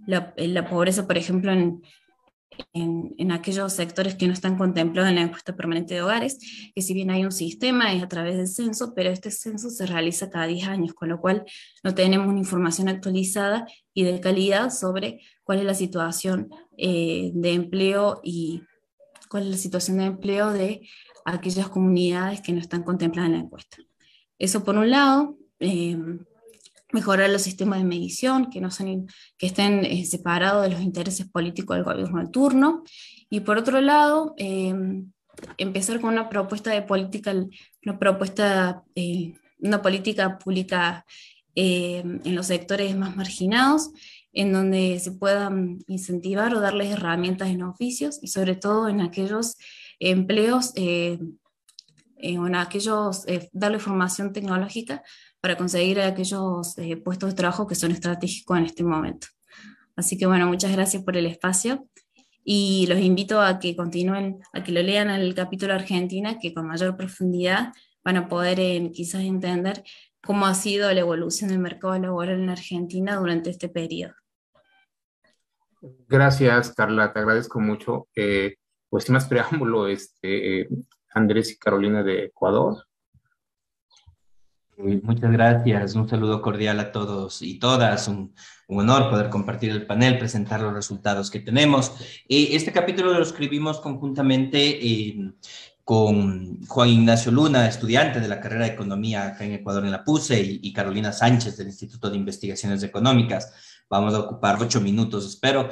la pobreza, por ejemplo, en aquellos sectores que no están contemplados en la encuesta permanente de hogares, que si bien hay un sistema es a través del censo, pero este censo se realiza cada 10 años, con lo cual no tenemos una información actualizada y de calidad sobre cuál es la situación de empleo y cuál es la situación de empleo de aquellas comunidades que no están contempladas en la encuesta. Eso por un lado. mejorar los sistemas de medición, que, no son, que estén separados de los intereses políticos del gobierno de turno, y por otro lado, empezar con una propuesta de política, una política pública en los sectores más marginados, en donde se puedan incentivar o darles herramientas en oficios y sobre todo en aquellos empleos o en aquellos, darle formación tecnológica para conseguir aquellos puestos de trabajo que son estratégicos en este momento. Así que bueno, muchas gracias por el espacio y los invito a que continúen, a que lo lean el capítulo Argentina, que con mayor profundidad van a poder quizás entender cómo ha sido la evolución del mercado laboral en Argentina durante este periodo. Gracias, Carla, te agradezco mucho. Pues sin más preámbulo, Andrés y Carolina de Ecuador. Muchas gracias, un saludo cordial a todos y todas, un honor poder compartir el panel, presentar los resultados que tenemos. Este capítulo lo escribimos conjuntamente con Juan Ignacio Luna, estudiante de la carrera de Economía acá en Ecuador en la PUCE, y Carolina Sánchez del Instituto de Investigaciones Económicas. Vamos a ocupar 8 minutos, espero,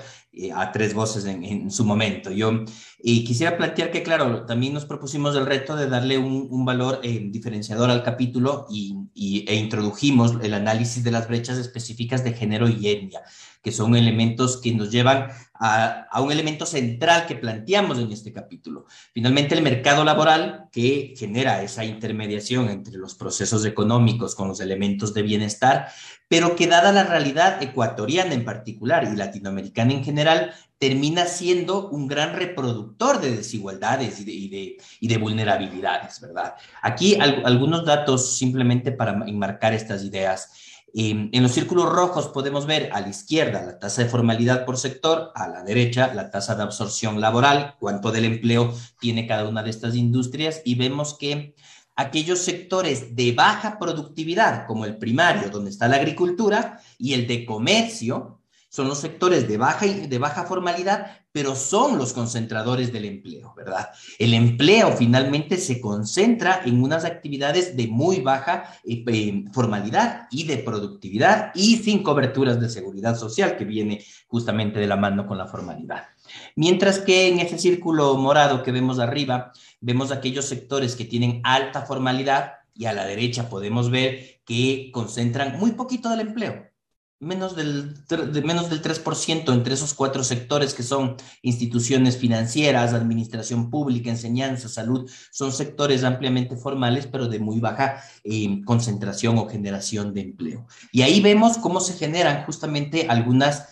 a 3 voces en su momento. Yo quisiera plantear que, claro, también nos propusimos el reto de darle un valor diferenciador al capítulo e introdujimos el análisis de las brechas específicas de género y etnia, que son elementos que nos llevan a un elemento central que planteamos en este capítulo. Finalmente, el mercado laboral, que genera esa intermediación entre los procesos económicos con los elementos de bienestar, pero que dada la realidad ecuatoriana en particular y latinoamericana en general, termina siendo un gran reproductor de desigualdades y de vulnerabilidades, ¿verdad? Aquí algunos datos simplemente para enmarcar estas ideas. En los círculos rojos podemos ver a la izquierda la tasa de formalidad por sector, a la derecha la tasa de absorción laboral, cuánto del empleo tiene cada una de estas industrias, y vemos que aquellos sectores de baja productividad, como el primario, donde está la agricultura, y el de comercio, son los sectores de baja formalidad, pero son los concentradores del empleo, ¿verdad? El empleo finalmente se concentra en unas actividades de muy baja formalidad y de productividad y sin coberturas de seguridad social, que viene justamente de la mano con la formalidad. Mientras que en ese círculo morado que vemos arriba, vemos aquellos sectores que tienen alta formalidad, y a la derecha podemos ver que concentran muy poquito del empleo. Menos del 3% entre esos 4 sectores que son instituciones financieras, administración pública, enseñanza, salud, son sectores ampliamente formales, pero de muy baja concentración o generación de empleo. Y ahí vemos cómo se generan justamente algunas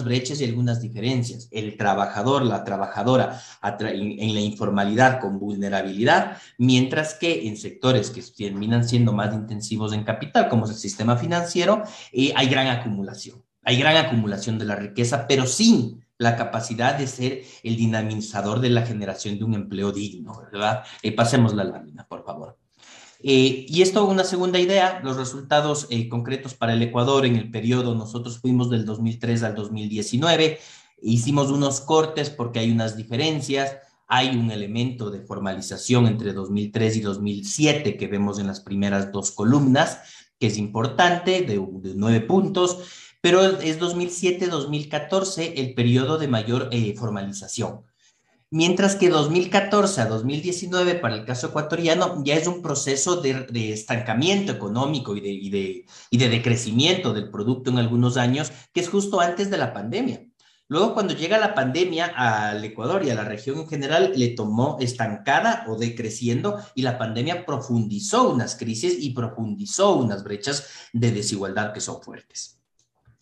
brechas y algunas diferencias. El trabajador, la trabajadora en la informalidad con vulnerabilidad, mientras que en sectores que terminan siendo más intensivos en capital, como es el sistema financiero, hay gran acumulación de la riqueza, pero sin la capacidad de ser el dinamizador de la generación de un empleo digno, ¿verdad? Pasemos la lámina, por favor. Y esto, una segunda idea, los resultados concretos para el Ecuador en el periodo. Nosotros fuimos del 2003 al 2019, hicimos unos cortes porque hay unas diferencias. Hay un elemento de formalización entre 2003 y 2007 que vemos en las primeras 2 columnas, que es importante, de 9 puntos, pero es 2007-2014 el periodo de mayor formalización. Mientras que 2014 a 2019 para el caso ecuatoriano ya es un proceso de estancamiento económico y de decrecimiento del producto en algunos años, que es justo antes de la pandemia. Luego, cuando llega la pandemia al Ecuador y a la región en general, le tomó estancada o decreciendo, y la pandemia profundizó unas crisis y profundizó unas brechas de desigualdad que son fuertes.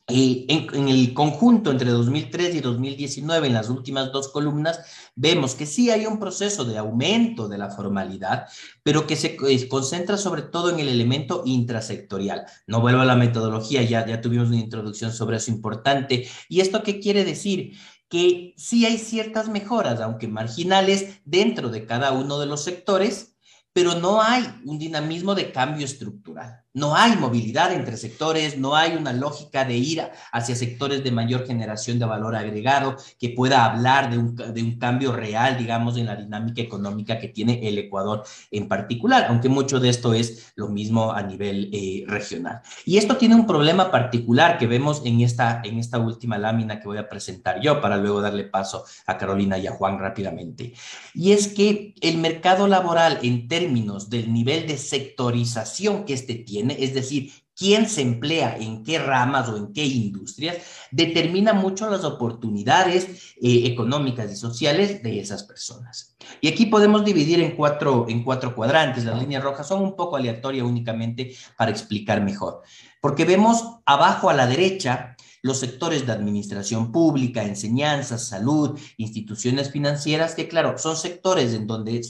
En el conjunto entre 2003 y 2019, en las últimas 2 columnas, vemos que sí hay un proceso de aumento de la formalidad, pero que se concentra sobre todo en el elemento intrasectorial. No vuelvo a la metodología, ya tuvimos una introducción sobre eso importante. ¿Y esto qué quiere decir? Que sí hay ciertas mejoras, aunque marginales, dentro de cada uno de los sectores, pero no hay un dinamismo de cambio estructural. No hay movilidad entre sectores, no hay una lógica de ir hacia sectores de mayor generación de valor agregado que pueda hablar de un cambio real, digamos, en la dinámica económica que tiene el Ecuador en particular, aunque mucho de esto es lo mismo a nivel regional. Y esto tiene un problema particular que vemos en esta última lámina que voy a presentar yo, para luego darle paso a Carolina y a Juan rápidamente. Y es que el mercado laboral, en términos del nivel de sectorización que este tiene, es decir, quién se emplea en qué ramas o en qué industrias, determina mucho las oportunidades económicas y sociales de esas personas. Y aquí podemos dividir en cuatro cuadrantes. Las líneas rojas son un poco aleatorias únicamente para explicar mejor. Porque vemos abajo a la derecha los sectores de administración pública, enseñanza, salud, instituciones financieras, que claro, son sectores en donde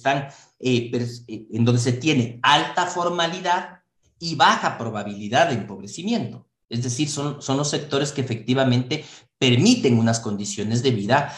en donde se tiene alta formalidad y baja probabilidad de empobrecimiento. Es decir, son los sectores que efectivamente permiten unas condiciones de vida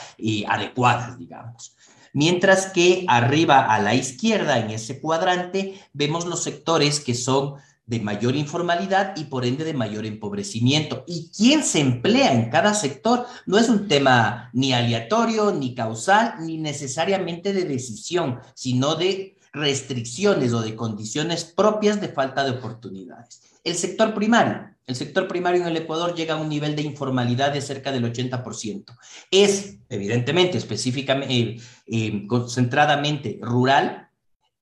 adecuadas, digamos. Mientras que arriba a la izquierda, en ese cuadrante, vemos los sectores que son de mayor informalidad y por ende de mayor empobrecimiento. Y quién se emplea en cada sector no es un tema ni aleatorio, ni causal, ni necesariamente de decisión, sino de restricciones o de condiciones propias de falta de oportunidades. El sector primario en el Ecuador llega a un nivel de informalidad de cerca del 80%. Es, evidentemente, específicamente, concentradamente rural,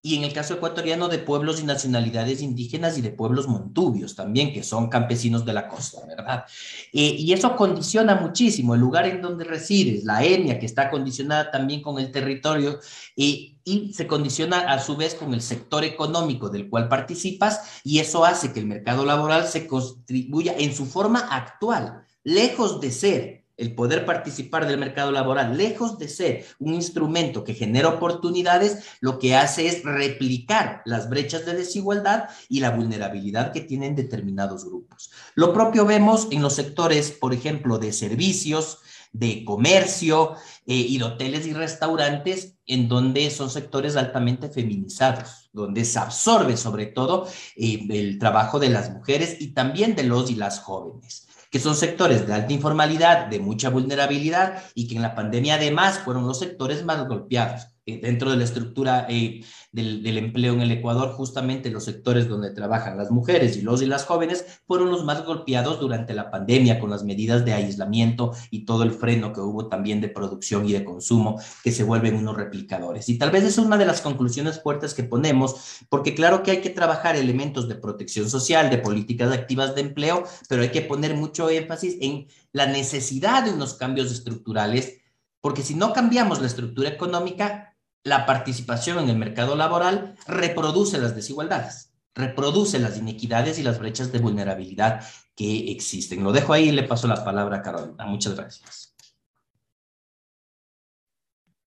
y en el caso ecuatoriano de pueblos y nacionalidades indígenas y de pueblos montubios también, que son campesinos de la costa, ¿verdad? Y eso condiciona muchísimo el lugar en donde resides, la etnia que está condicionada también con el territorio y se condiciona a su vez con el sector económico del cual participas, y eso hace que el mercado laboral se contribuya en su forma actual, lejos de ser el poder participar del mercado laboral, lejos de ser un instrumento que genera oportunidades, lo que hace es replicar las brechas de desigualdad y la vulnerabilidad que tienen determinados grupos. Lo propio vemos en los sectores, por ejemplo, de servicios, de comercio y de hoteles y restaurantes, en donde son sectores altamente feminizados, donde se absorbe sobre todo el trabajo de las mujeres y también de los y las jóvenes, que son sectores de alta informalidad, de mucha vulnerabilidad y que en la pandemia además fueron los sectores más golpeados. Dentro de la estructura del empleo en el Ecuador, justamente los sectores donde trabajan las mujeres y las jóvenes fueron los más golpeados durante la pandemia, con las medidas de aislamiento y todo el freno que hubo también de producción y de consumo, que se vuelven unos replicadores. Y tal vez es una de las conclusiones fuertes que ponemos, porque claro que hay que trabajar elementos de protección social, de políticas activas de empleo, pero hay que poner mucho énfasis en la necesidad de unos cambios estructurales, porque si no cambiamos la estructura económica, la participación en el mercado laboral reproduce las desigualdades, reproduce las inequidades y las brechas de vulnerabilidad que existen. Lo dejo ahí y le paso la palabra a Carolina. Muchas gracias.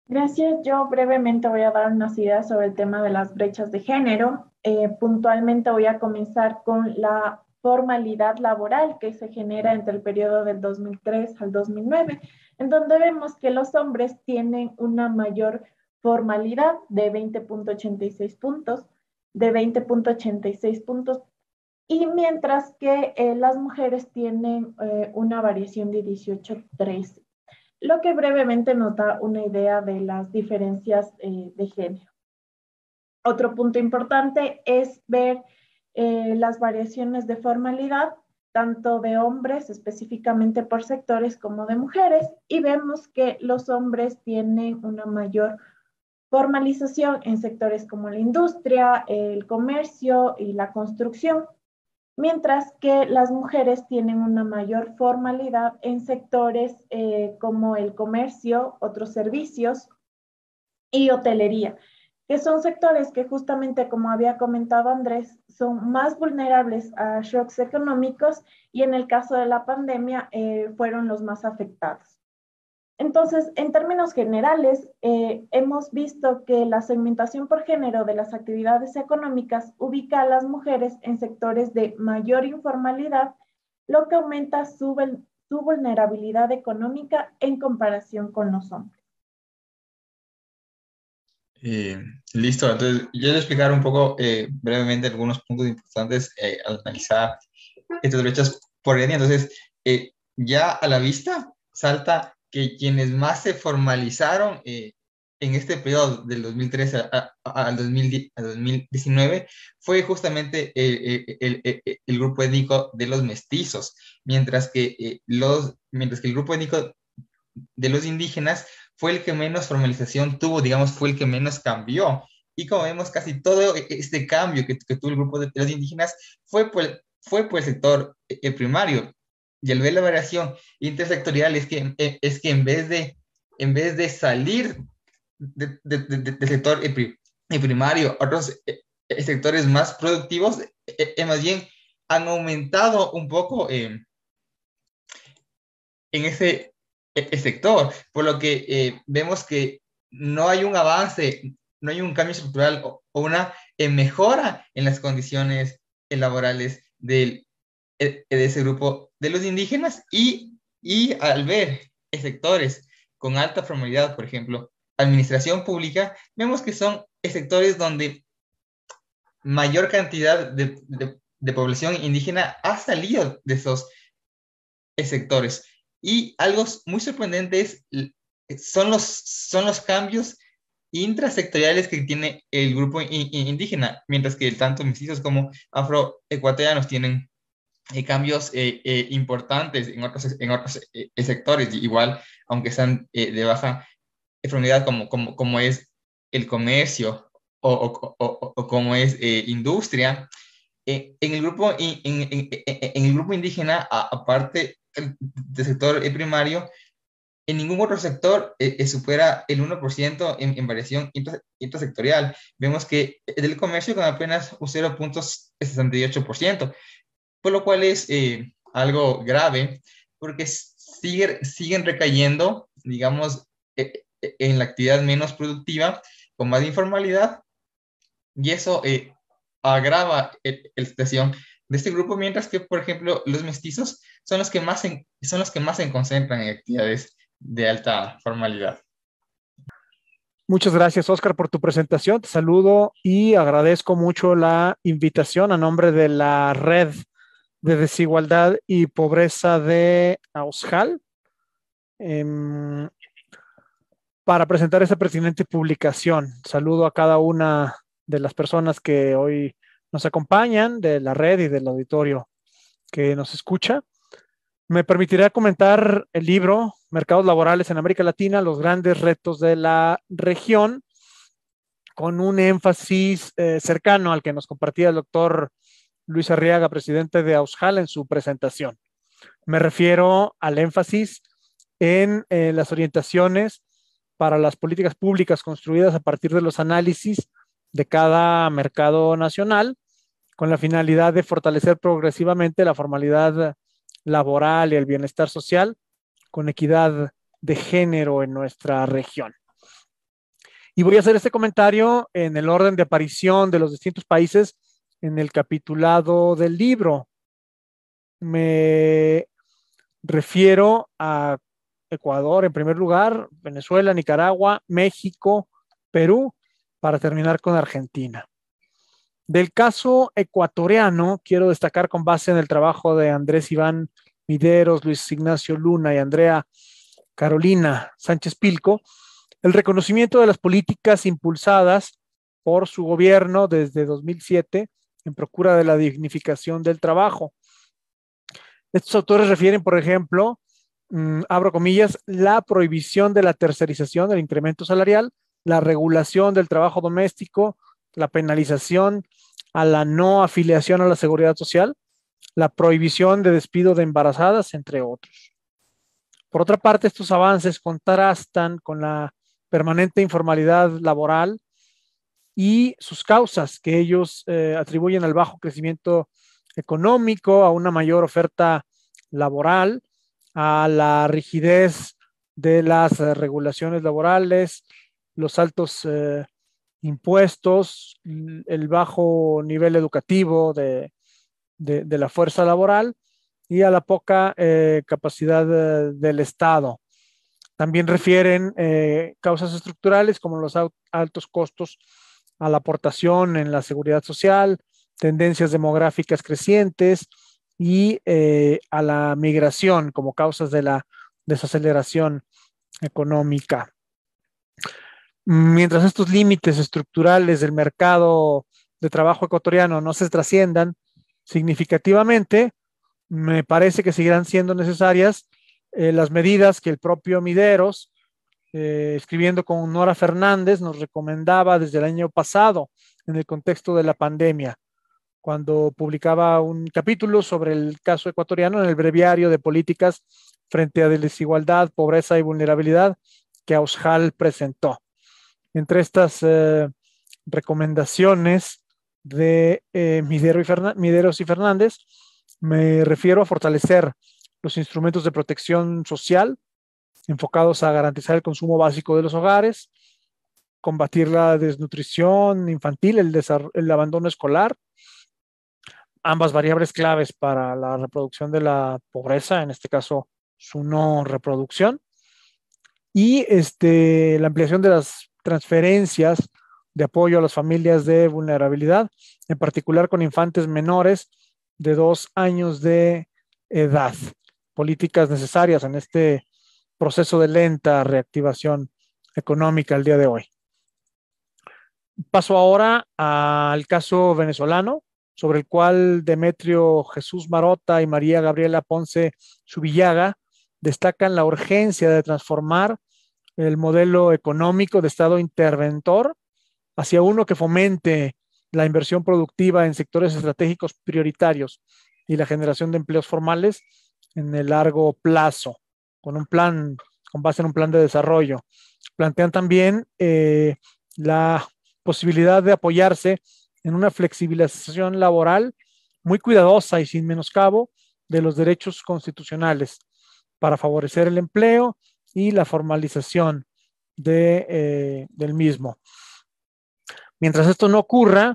Gracias. Yo brevemente voy a dar unas ideas sobre el tema de las brechas de género. Puntualmente voy a comenzar con la formalidad laboral que se genera entre el periodo del 2003 al 2009, en donde vemos que los hombres tienen una mayor formalidad de 20.86 puntos, y mientras que las mujeres tienen una variación de 18.13, lo que brevemente nos da una idea de las diferencias de género. Otro punto importante es ver las variaciones de formalidad, tanto de hombres, específicamente por sectores, como de mujeres, y vemos que los hombres tienen una mayor formalización en sectores como la industria, el comercio y la construcción, mientras que las mujeres tienen una mayor formalidad en sectores como el comercio, otros servicios y hotelería, que son sectores que justamente, como había comentado Andrés, son más vulnerables a shocks económicos y en el caso de la pandemia fueron los más afectados. Entonces, en términos generales, hemos visto que la segmentación por género de las actividades económicas ubica a las mujeres en sectores de mayor informalidad, lo que aumenta su vulnerabilidad económica en comparación con los hombres. Listo, entonces yo voy a explicar un poco brevemente algunos puntos importantes al analizar estas brechas por etnia. Entonces, ya a la vista salta que quienes más se formalizaron en este periodo del 2013 al 2010 a 2019 fue justamente el grupo étnico de los mestizos, mientras que el grupo étnico de los indígenas fue el que menos formalización tuvo, digamos, fue el que menos cambió. Y como vemos, casi todo este cambio que tuvo el grupo de los indígenas fue por el sector primario. Y al ver la variación intersectorial es que en vez de salir del sector primario, otros sectores más productivos, más bien han aumentado un poco en ese sector, por lo que vemos que no hay un avance, no hay un cambio estructural o una mejora en las condiciones laborales de ese grupo de los indígenas y al ver sectores con alta formalidad, por ejemplo, administración pública, vemos que son sectores donde mayor cantidad de población indígena ha salido de esos sectores. Y algo muy sorprendente son los cambios intrasectoriales que tiene el grupo indígena, mientras que tanto mestizos como afroecuatorianos tienen cambios importantes en otros sectores, igual, aunque sean de baja formalidad, como es el comercio o como es industria. En el grupo indígena, aparte del sector primario, en ningún otro sector supera el 1% en variación intrasectorial. Vemos que del comercio con apenas un 0,68%, por lo cual es algo grave, porque siguen recayendo, digamos, en la actividad menos productiva, con más informalidad, y eso agrava la situación de este grupo, mientras que, por ejemplo, los mestizos son los que más se concentran en actividades de alta formalidad. Muchas gracias, Oscar, por tu presentación. Te saludo y agradezco mucho la invitación a nombre de la Red de Desigualdad y Pobreza de Aushal para presentar esta pertinente publicación. Saludo a cada una de las personas que hoy nos acompañan, de la red y del auditorio que nos escucha. Me permitirá comentar el libro Mercados Laborales en América Latina, los grandes retos de la región, con un énfasis cercano al que nos compartía el doctor Luis Arriaga, presidente de Aushal, en su presentación. Me refiero al énfasis en las orientaciones para las políticas públicas construidas a partir de los análisis de cada mercado nacional, con la finalidad de fortalecer progresivamente la formalidad laboral y el bienestar social con equidad de género en nuestra región. Y voy a hacer este comentario en el orden de aparición de los distintos países en el capitulado del libro. Me refiero a Ecuador en primer lugar, Venezuela, Nicaragua, México, Perú, para terminar con Argentina. Del caso ecuatoriano, quiero destacar con base en el trabajo de Andrés Iván Mideros, Luis Ignacio Luna y Andrea Carolina Sánchez Pilco, el reconocimiento de las políticas impulsadas por su gobierno desde 2007 en procura de la dignificación del trabajo. Estos autores refieren, por ejemplo, abro comillas, la prohibición de la tercerización del incremento salarial, la regulación del trabajo doméstico, la penalización a la no afiliación a la seguridad social, la prohibición de despido de embarazadas, entre otros. Por otra parte, estos avances contrastan con la permanente informalidad laboral y sus causas que ellos atribuyen al bajo crecimiento económico, a una mayor oferta laboral, a la rigidez de las regulaciones laborales, los altos impuestos, el bajo nivel educativo de la fuerza laboral y a la poca capacidad del Estado También refieren causas estructurales como los altos costos a la aportación en la seguridad social, tendencias demográficas crecientes y a la migración como causas de la desaceleración económica. Mientras estos límites estructurales del mercado de trabajo ecuatoriano no se trasciendan significativamente, me parece que seguirán siendo necesarias las medidas que el propio Mideros, escribiendo con Nora Fernández, nos recomendaba desde el año pasado en el contexto de la pandemia, cuando publicaba un capítulo sobre el caso ecuatoriano en el breviario de políticas frente a la desigualdad, pobreza y vulnerabilidad que AUSJAL presentó. Entre estas recomendaciones de Mideros y Fernández, me refiero a fortalecer los instrumentos de protección social enfocados a garantizar el consumo básico de los hogares, combatir la desnutrición infantil, el abandono escolar, ambas variables claves para la reproducción de la pobreza, en este caso su no reproducción, y la ampliación de las transferencias de apoyo a las familias de vulnerabilidad, en particular con infantes menores de 2 años de edad. Políticas necesarias en este proceso de lenta reactivación económica al día de hoy. Paso ahora al caso venezolano, sobre el cual Demetrio Jesús Marota y María Gabriela Ponce Subillaga destacan la urgencia de transformar el modelo económico de Estado interventor hacia uno que fomente la inversión productiva en sectores estratégicos prioritarios y la generación de empleos formales en el largo plazo, con base en un plan de desarrollo. Plantean también la posibilidad de apoyarse en una flexibilización laboral muy cuidadosa y sin menoscabo de los derechos constitucionales para favorecer el empleo y la formalización del mismo. Mientras esto no ocurra,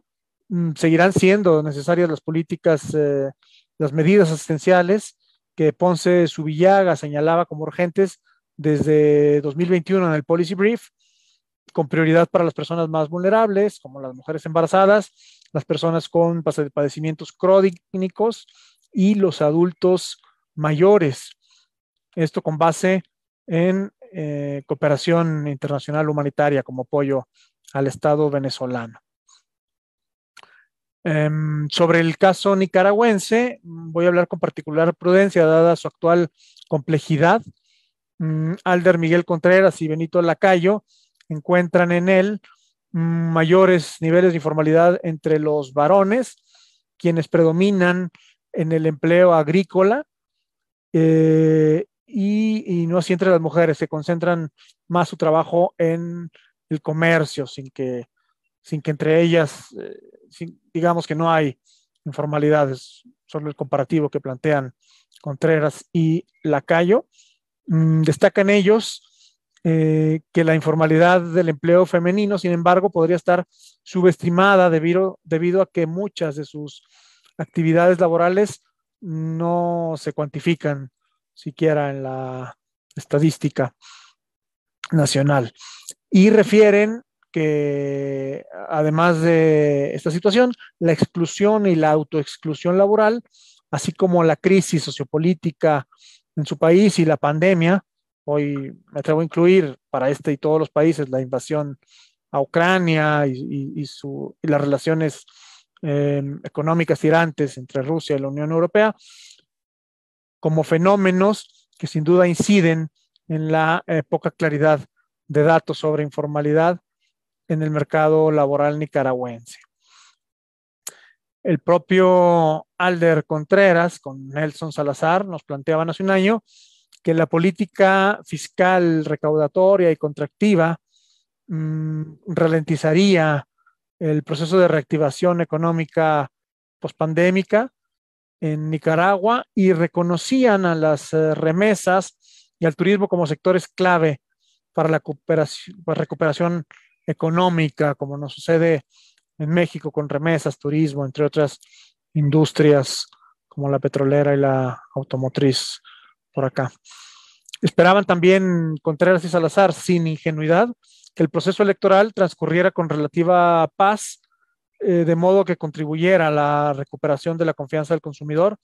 seguirán siendo necesarias las políticas, las medidas asistenciales que Ponce Subillaga señalaba como urgentes desde 2021 en el Policy Brief, con prioridad para las personas más vulnerables, como las mujeres embarazadas, las personas con padecimientos crónicos y los adultos mayores. Esto con base en cooperación internacional humanitaria como apoyo al Estado venezolano. Sobre el caso nicaragüense, voy a hablar con particular prudencia dada su actual complejidad. Alder Miguel Contreras y Benito Lacayo encuentran en él mayores niveles de informalidad entre los varones, quienes predominan en el empleo agrícola, y no así entre las mujeres, se concentran más su trabajo en el comercio, sin que entre ellas, digamos que no hay informalidades, solo el comparativo que plantean Contreras y Lacayo. Destacan ellos que la informalidad del empleo femenino, sin embargo, podría estar subestimada debido a que muchas de sus actividades laborales no se cuantifican siquiera en la estadística nacional. Y refieren que además de esta situación, la exclusión y la autoexclusión laboral, así como la crisis sociopolítica en su país y la pandemia, hoy me atrevo a incluir para este y todos los países la invasión a Ucrania y las relaciones económicas tirantes entre Rusia y la Unión Europea, como fenómenos que sin duda inciden en la poca claridad de datos sobre informalidad en el mercado laboral nicaragüense. El propio Alder Contreras con Nelson Salazar nos planteaban hace un año que la política fiscal recaudatoria y contractiva ralentizaría el proceso de reactivación económica pospandémica en Nicaragua y reconocían a las remesas y al turismo como sectores clave para la recuperación económica, como nos sucede en México con remesas, turismo, entre otras industrias como la petrolera y la automotriz por acá. Esperaban también Contreras y Salazar, sin ingenuidad, que el proceso electoral transcurriera con relativa paz, de modo que contribuyera a la recuperación de la confianza del consumidor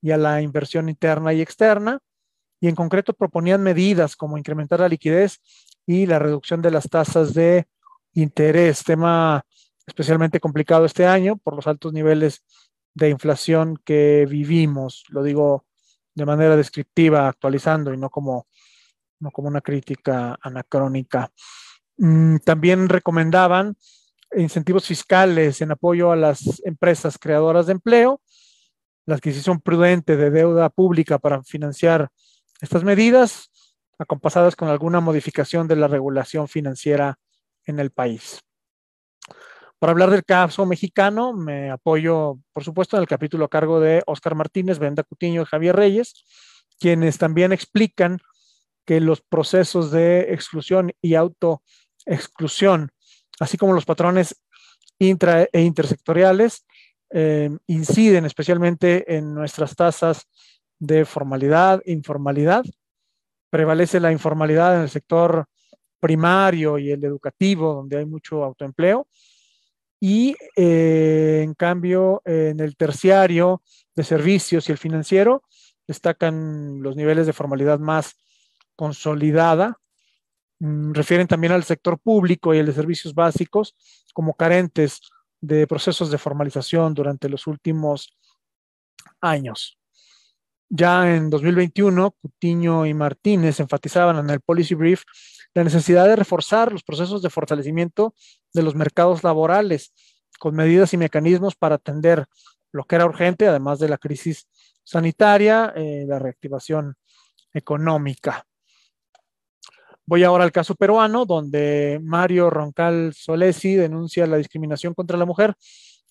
y a la inversión interna y externa, y en concreto proponían medidas como incrementar la liquidez y la reducción de las tasas de interés, tema especialmente complicado este año por los altos niveles de inflación que vivimos. Lo digo de manera descriptiva, actualizando, y no como una crítica anacrónica. También recomendaban incentivos fiscales en apoyo a las empresas creadoras de empleo, la adquisición prudente de deuda pública para financiar estas medidas, acompasadas con alguna modificación de la regulación financiera en el país. Para hablar del caso mexicano, me apoyo, por supuesto, en el capítulo a cargo de Óscar Martínez, Brenda Cutiño y Javier Reyes, quienes también explican que los procesos de exclusión y autoexclusión, así como los patrones intra e intersectoriales, inciden especialmente en nuestras tasas de formalidad, informalidad. Prevalece la informalidad en el sector primario y el educativo, donde hay mucho autoempleo, y en cambio en el terciario de servicios y el financiero destacan los niveles de formalidad más consolidada. Refieren también al sector público y el de servicios básicos como carentes de procesos de formalización durante los últimos años. Ya en 2021, Cutiño y Martínez enfatizaban en el Policy Brief la necesidad de reforzar los procesos de fortalecimiento de los mercados laborales con medidas y mecanismos para atender lo que era urgente, además de la crisis sanitaria, la reactivación económica. Voy ahora al caso peruano, donde Mario Roncal Solesi denuncia la discriminación contra la mujer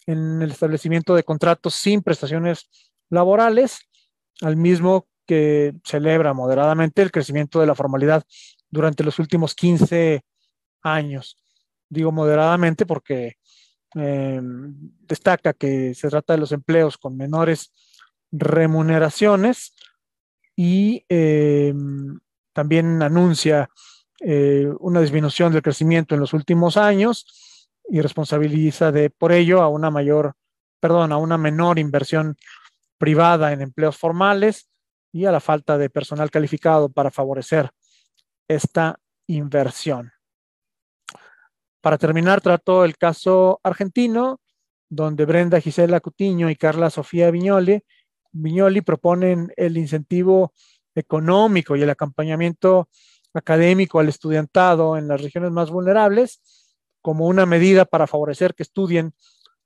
en el establecimiento de contratos sin prestaciones laborales, al mismo que celebra moderadamente el crecimiento de la formalidad durante los últimos 15 años. Digo moderadamente porque destaca que se trata de los empleos con menores remuneraciones y también anuncia una disminución del crecimiento en los últimos años y responsabiliza por ello a una menor inversión privada en empleos formales y a la falta de personal calificado para favorecer esta inversión. Para terminar, trato el caso argentino, donde Brenda Gisela Cutiño y Carla Sofía Viñoli proponen el incentivo económico y el acompañamiento académico al estudiantado en las regiones más vulnerables como una medida para favorecer que estudien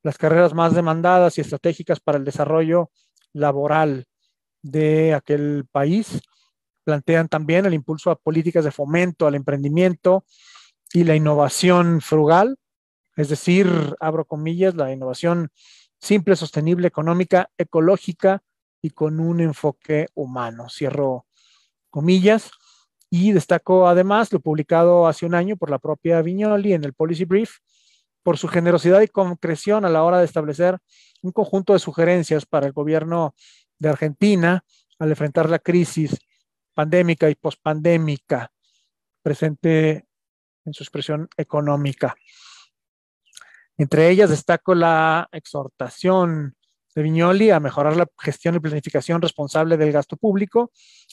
las carreras más demandadas y estratégicas para el desarrollo laboral de aquel país. Plantean también el impulso a políticas de fomento al emprendimiento y la innovación frugal, es decir, abro comillas, la innovación simple, sostenible, económica, ecológica y con un enfoque humano, cierro comillas. Y destaco además lo publicado hace un año por la propia Viñoli en el Policy Brief, por su generosidad y concreción a la hora de establecer un conjunto de sugerencias para el gobierno de Argentina al enfrentar la crisis pandémica y pospandémica presente en su expresión económica. Entre ellas destaco la exhortación de Viñoli a mejorar la gestión y planificación responsable del gasto público,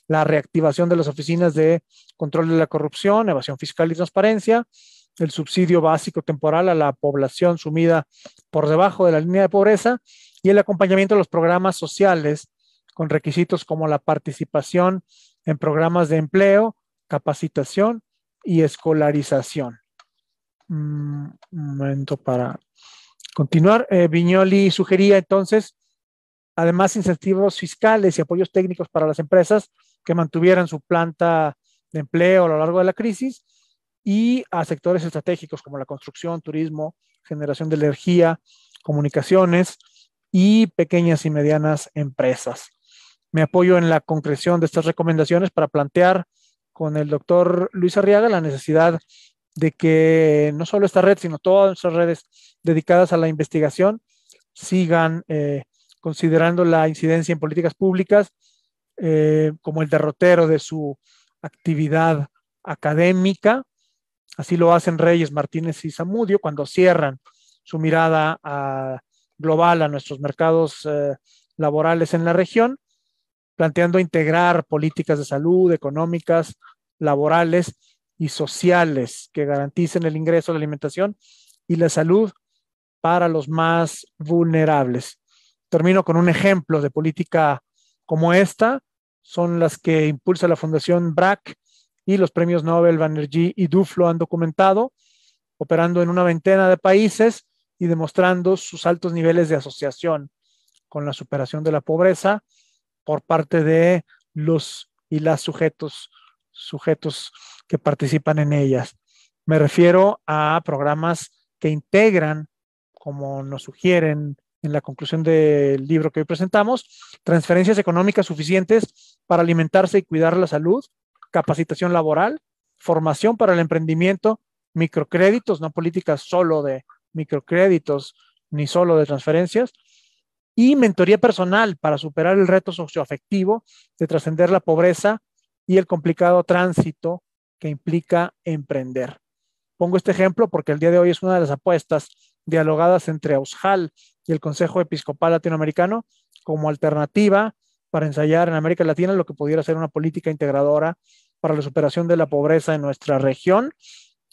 la reactivación de las oficinas de control de la corrupción, evasión fiscal y transparencia, el subsidio básico temporal a la población sumida por debajo de la línea de pobreza y el acompañamiento de los programas sociales con requisitos como la participación en programas de empleo, capacitación y escolarización. Un momento para continuar. Viñoli sugería entonces, además, incentivos fiscales y apoyos técnicos para las empresas que mantuvieran su planta de empleo a lo largo de la crisis y a sectores estratégicos como la construcción, turismo, generación de energía, comunicaciones y pequeñas y medianas empresas. Me apoyo en la concreción de estas recomendaciones para plantear con el doctor Luis Arriaga la necesidad de que no solo esta red, sino todas nuestras redes dedicadas a la investigación sigan considerando la incidencia en políticas públicas como el derrotero de su actividad académica. Así lo hacen Reyes, Martínez y Zamudio cuando cierran su mirada global a nuestros mercados laborales en la región, planteando integrar políticas de salud, económicas, laborales y sociales que garanticen el ingreso, la alimentación y la salud para los más vulnerables. Termino con un ejemplo de política como esta, son las que impulsa la Fundación BRAC y los premios Nobel Banerjee y Duflo han documentado, operando en una veintena de países y demostrando sus altos niveles de asociación con la superación de la pobreza por parte de los y las sujetos que participan en ellas. Me refiero a programas que integran, como nos sugieren en la conclusión del libro que hoy presentamos, transferencias económicas suficientes para alimentarse y cuidar la salud, capacitación laboral, formación para el emprendimiento, microcréditos, no políticas solo de microcréditos ni solo de transferencias, y mentoría personal para superar el reto socioafectivo de trascender la pobreza y el complicado tránsito que implica emprender. Pongo este ejemplo porque el día de hoy es una de las apuestas dialogadas entre AUSJAL y el Consejo Episcopal Latinoamericano como alternativa para ensayar en América Latina lo que pudiera ser una política integradora para la superación de la pobreza en nuestra región,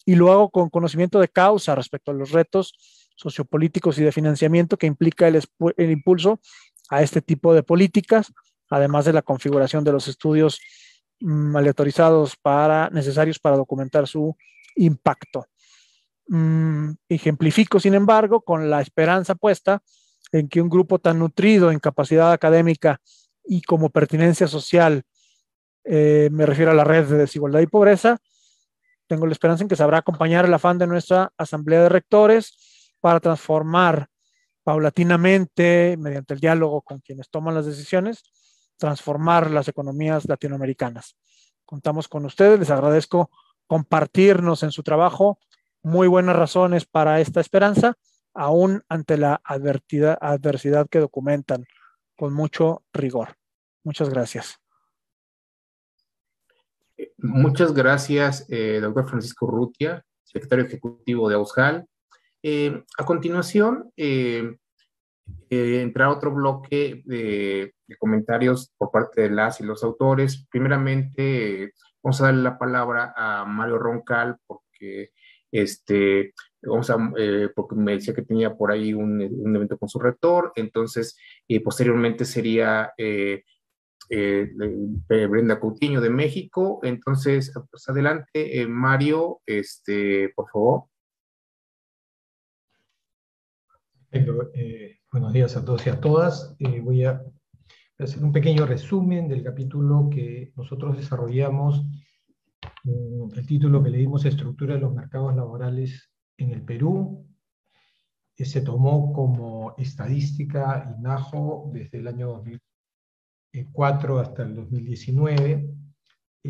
y lo hago con conocimiento de causa respecto a los retos sociopolíticos y de financiamiento que implica el impulso a este tipo de políticas, además de la configuración de los estudios aleatorizados necesarios para documentar su impacto. Ejemplifico, sin embargo, con la esperanza puesta en que un grupo tan nutrido en capacidad académica y como pertinencia social, me refiero a la red de desigualdad y pobreza, tengo la esperanza en que sabrá acompañar el afán de nuestra Asamblea de Rectores para transformar paulatinamente, mediante el diálogo con quienes toman las decisiones, transformar las economías latinoamericanas. Contamos con ustedes, les agradezco compartirnos en su trabajo muy buenas razones para esta esperanza, aún ante la adversidad que documentan con mucho rigor. Muchas gracias. Muchas gracias, doctor Francisco Urrutia, secretario ejecutivo de AUSJAL. A continuación, entra otro bloque de comentarios por parte de las y los autores. Primeramente, vamos a darle la palabra a Mario Roncal, porque porque me decía que tenía por ahí un evento con su rector. Entonces, posteriormente sería Brenda Coutinho de México. Entonces, pues adelante, Mario, por favor. Buenos días a todos y a todas. Voy a hacer un pequeño resumen del capítulo que nosotros desarrollamos. El título que le dimos: Estructura de los mercados laborales en el Perú. Se tomó como estadística INAJO desde el año 2004 hasta el 2019.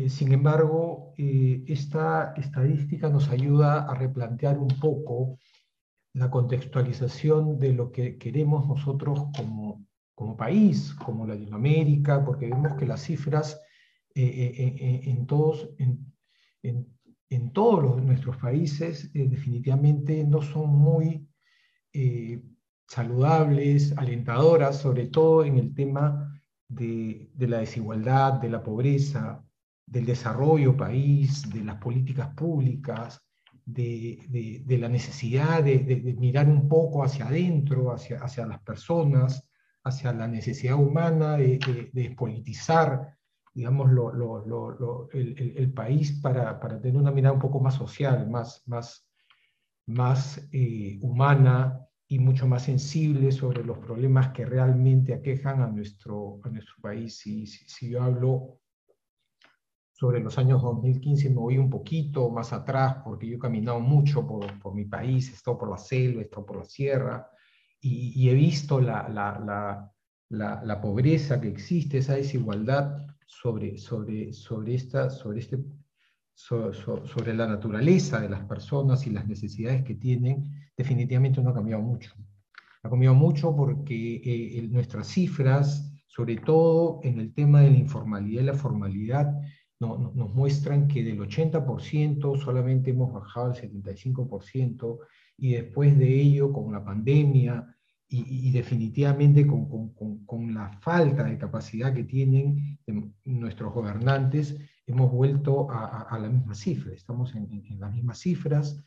Sin embargo, esta estadística nos ayuda a replantear un poco la contextualización de lo que queremos nosotros como país, como Latinoamérica, porque vemos que las cifras en todos nuestros países definitivamente no son muy saludables, alentadoras, sobre todo en el tema de la desigualdad, de la pobreza, del desarrollo país, de las políticas públicas, de la necesidad de mirar un poco hacia adentro, hacia las personas, hacia la necesidad humana de despolitizar, digamos, el país para tener una mirada un poco más social, más humana y mucho más sensible sobre los problemas que realmente aquejan a nuestro país. Si yo hablo sobre los años 2015, me voy un poquito más atrás, porque yo he caminado mucho por mi país, he estado por la selva, he estado por la sierra, y he visto la pobreza que existe, esa desigualdad sobre la naturaleza de las personas y las necesidades que tienen. Definitivamente no ha cambiado mucho. Ha cambiado mucho porque nuestras cifras, sobre todo en el tema de la informalidad y la formalidad, nos muestran que del 80% solamente hemos bajado al 75%, y después de ello, con la pandemia y definitivamente con la falta de capacidad que tienen nuestros gobernantes, hemos vuelto a la misma cifra, estamos en las mismas cifras.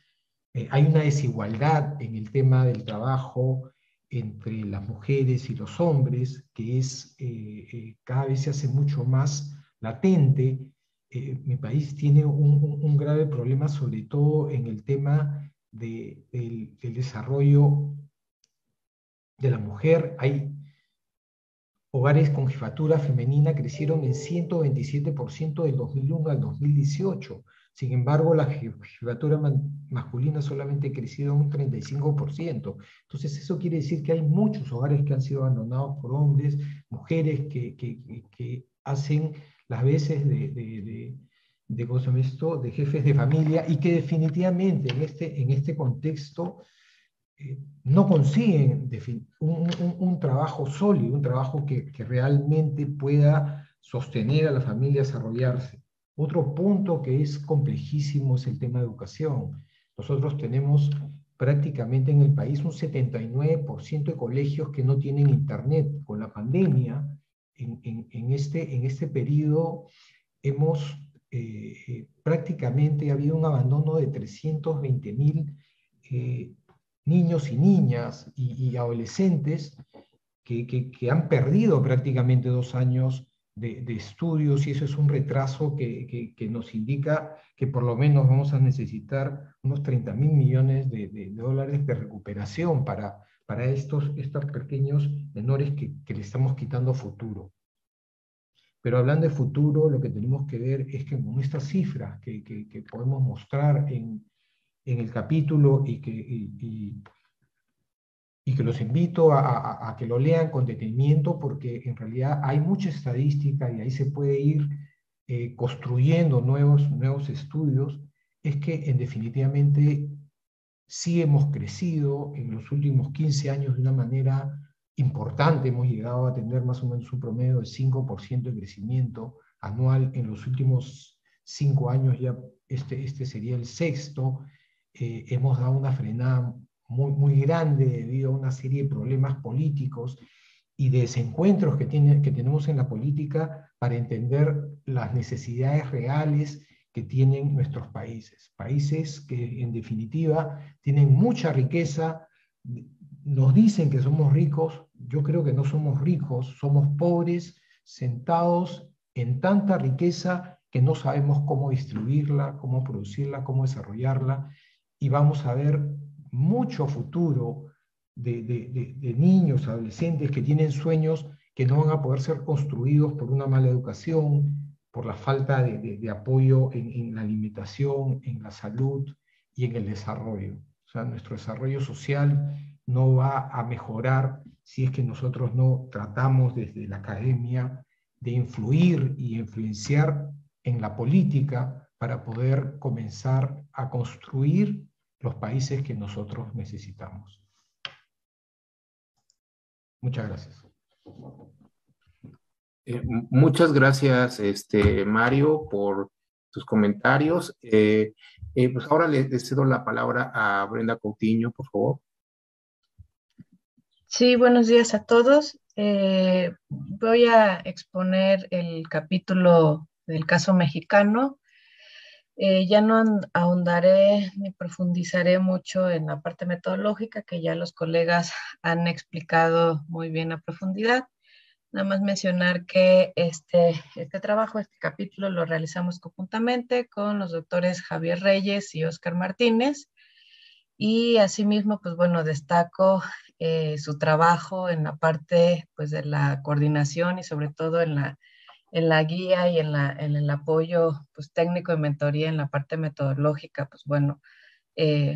Hay una desigualdad en el tema del trabajo entre las mujeres y los hombres, que es, cada vez se hace mucho más latente. Mi país tiene un grave problema, sobre todo en el tema del desarrollo de la mujer. Hay hogares con jefatura femenina crecieron en 127% del 2001 al 2018. Sin embargo, la jefatura masculina solamente ha crecido un 35%. Entonces, eso quiere decir que hay muchos hogares que han sido abandonados por hombres, mujeres que hacen las veces ¿cómo se llama esto?, de jefes de familia, y que definitivamente en este contexto no consiguen un trabajo sólido, un trabajo que realmente pueda sostener a la familia, desarrollarse. Otro punto que es complejísimo es el tema de educación. Nosotros tenemos prácticamente en el país un 79% de colegios que no tienen internet. Con la pandemia, en este periodo hemos prácticamente habido un abandono de 320.000 niños y niñas y adolescentes que han perdido prácticamente 2 años de estudios, y eso es un retraso que nos indica que por lo menos vamos a necesitar unos 30.000 millones de dólares de recuperación para estos pequeños menores que le estamos quitando futuro. Pero hablando de futuro, lo que tenemos que ver es que con estas cifras que podemos mostrar en el capítulo, y que los invito a que lo lean con detenimiento, porque en realidad hay mucha estadística y ahí se puede ir construyendo nuevos estudios, es que definitivamente sí hemos crecido en los últimos 15 años de una manera importante. Hemos llegado a tener más o menos un promedio de 5% de crecimiento anual. En los últimos 5 años ya este sería el sexto. Hemos dado una frenada muy grande debido a una serie de problemas políticos y de desencuentros que tenemos en la política para entender las necesidades reales que tienen nuestros países. Países que en definitiva tienen mucha riqueza. Nos dicen que somos ricos. Yo creo que no somos ricos, somos pobres, sentados en tanta riqueza que no sabemos cómo distribuirla, cómo producirla, cómo desarrollarla, y vamos a ver mucho futuro de niños, adolescentes que tienen sueños que no van a poder ser construidos por una mala educación, por la falta de apoyo en la alimentación, en la salud y en el desarrollo. O sea, nuestro desarrollo social no va a mejorar si es que nosotros no tratamos desde la academia de influir y influenciar en la política para poder comenzar a construir los países que nosotros necesitamos. Muchas gracias. Muchas gracias, Mario, por tus comentarios. Pues ahora le cedo la palabra a Brenda Coutinho, por favor. Sí, buenos días a todos. Voy a exponer el capítulo del caso mexicano. Ya no ahondaré ni profundizaré mucho en la parte metodológica, que ya los colegas han explicado muy bien a profundidad. Nada más mencionar que este trabajo, este capítulo, lo realizamos conjuntamente con los doctores Javier Reyes y Óscar Martínez. Y asimismo, pues bueno, destaco su trabajo en la parte pues, de la coordinación y sobre todo en la guía y en el apoyo pues, técnico y mentoría en la parte metodológica. Pues bueno,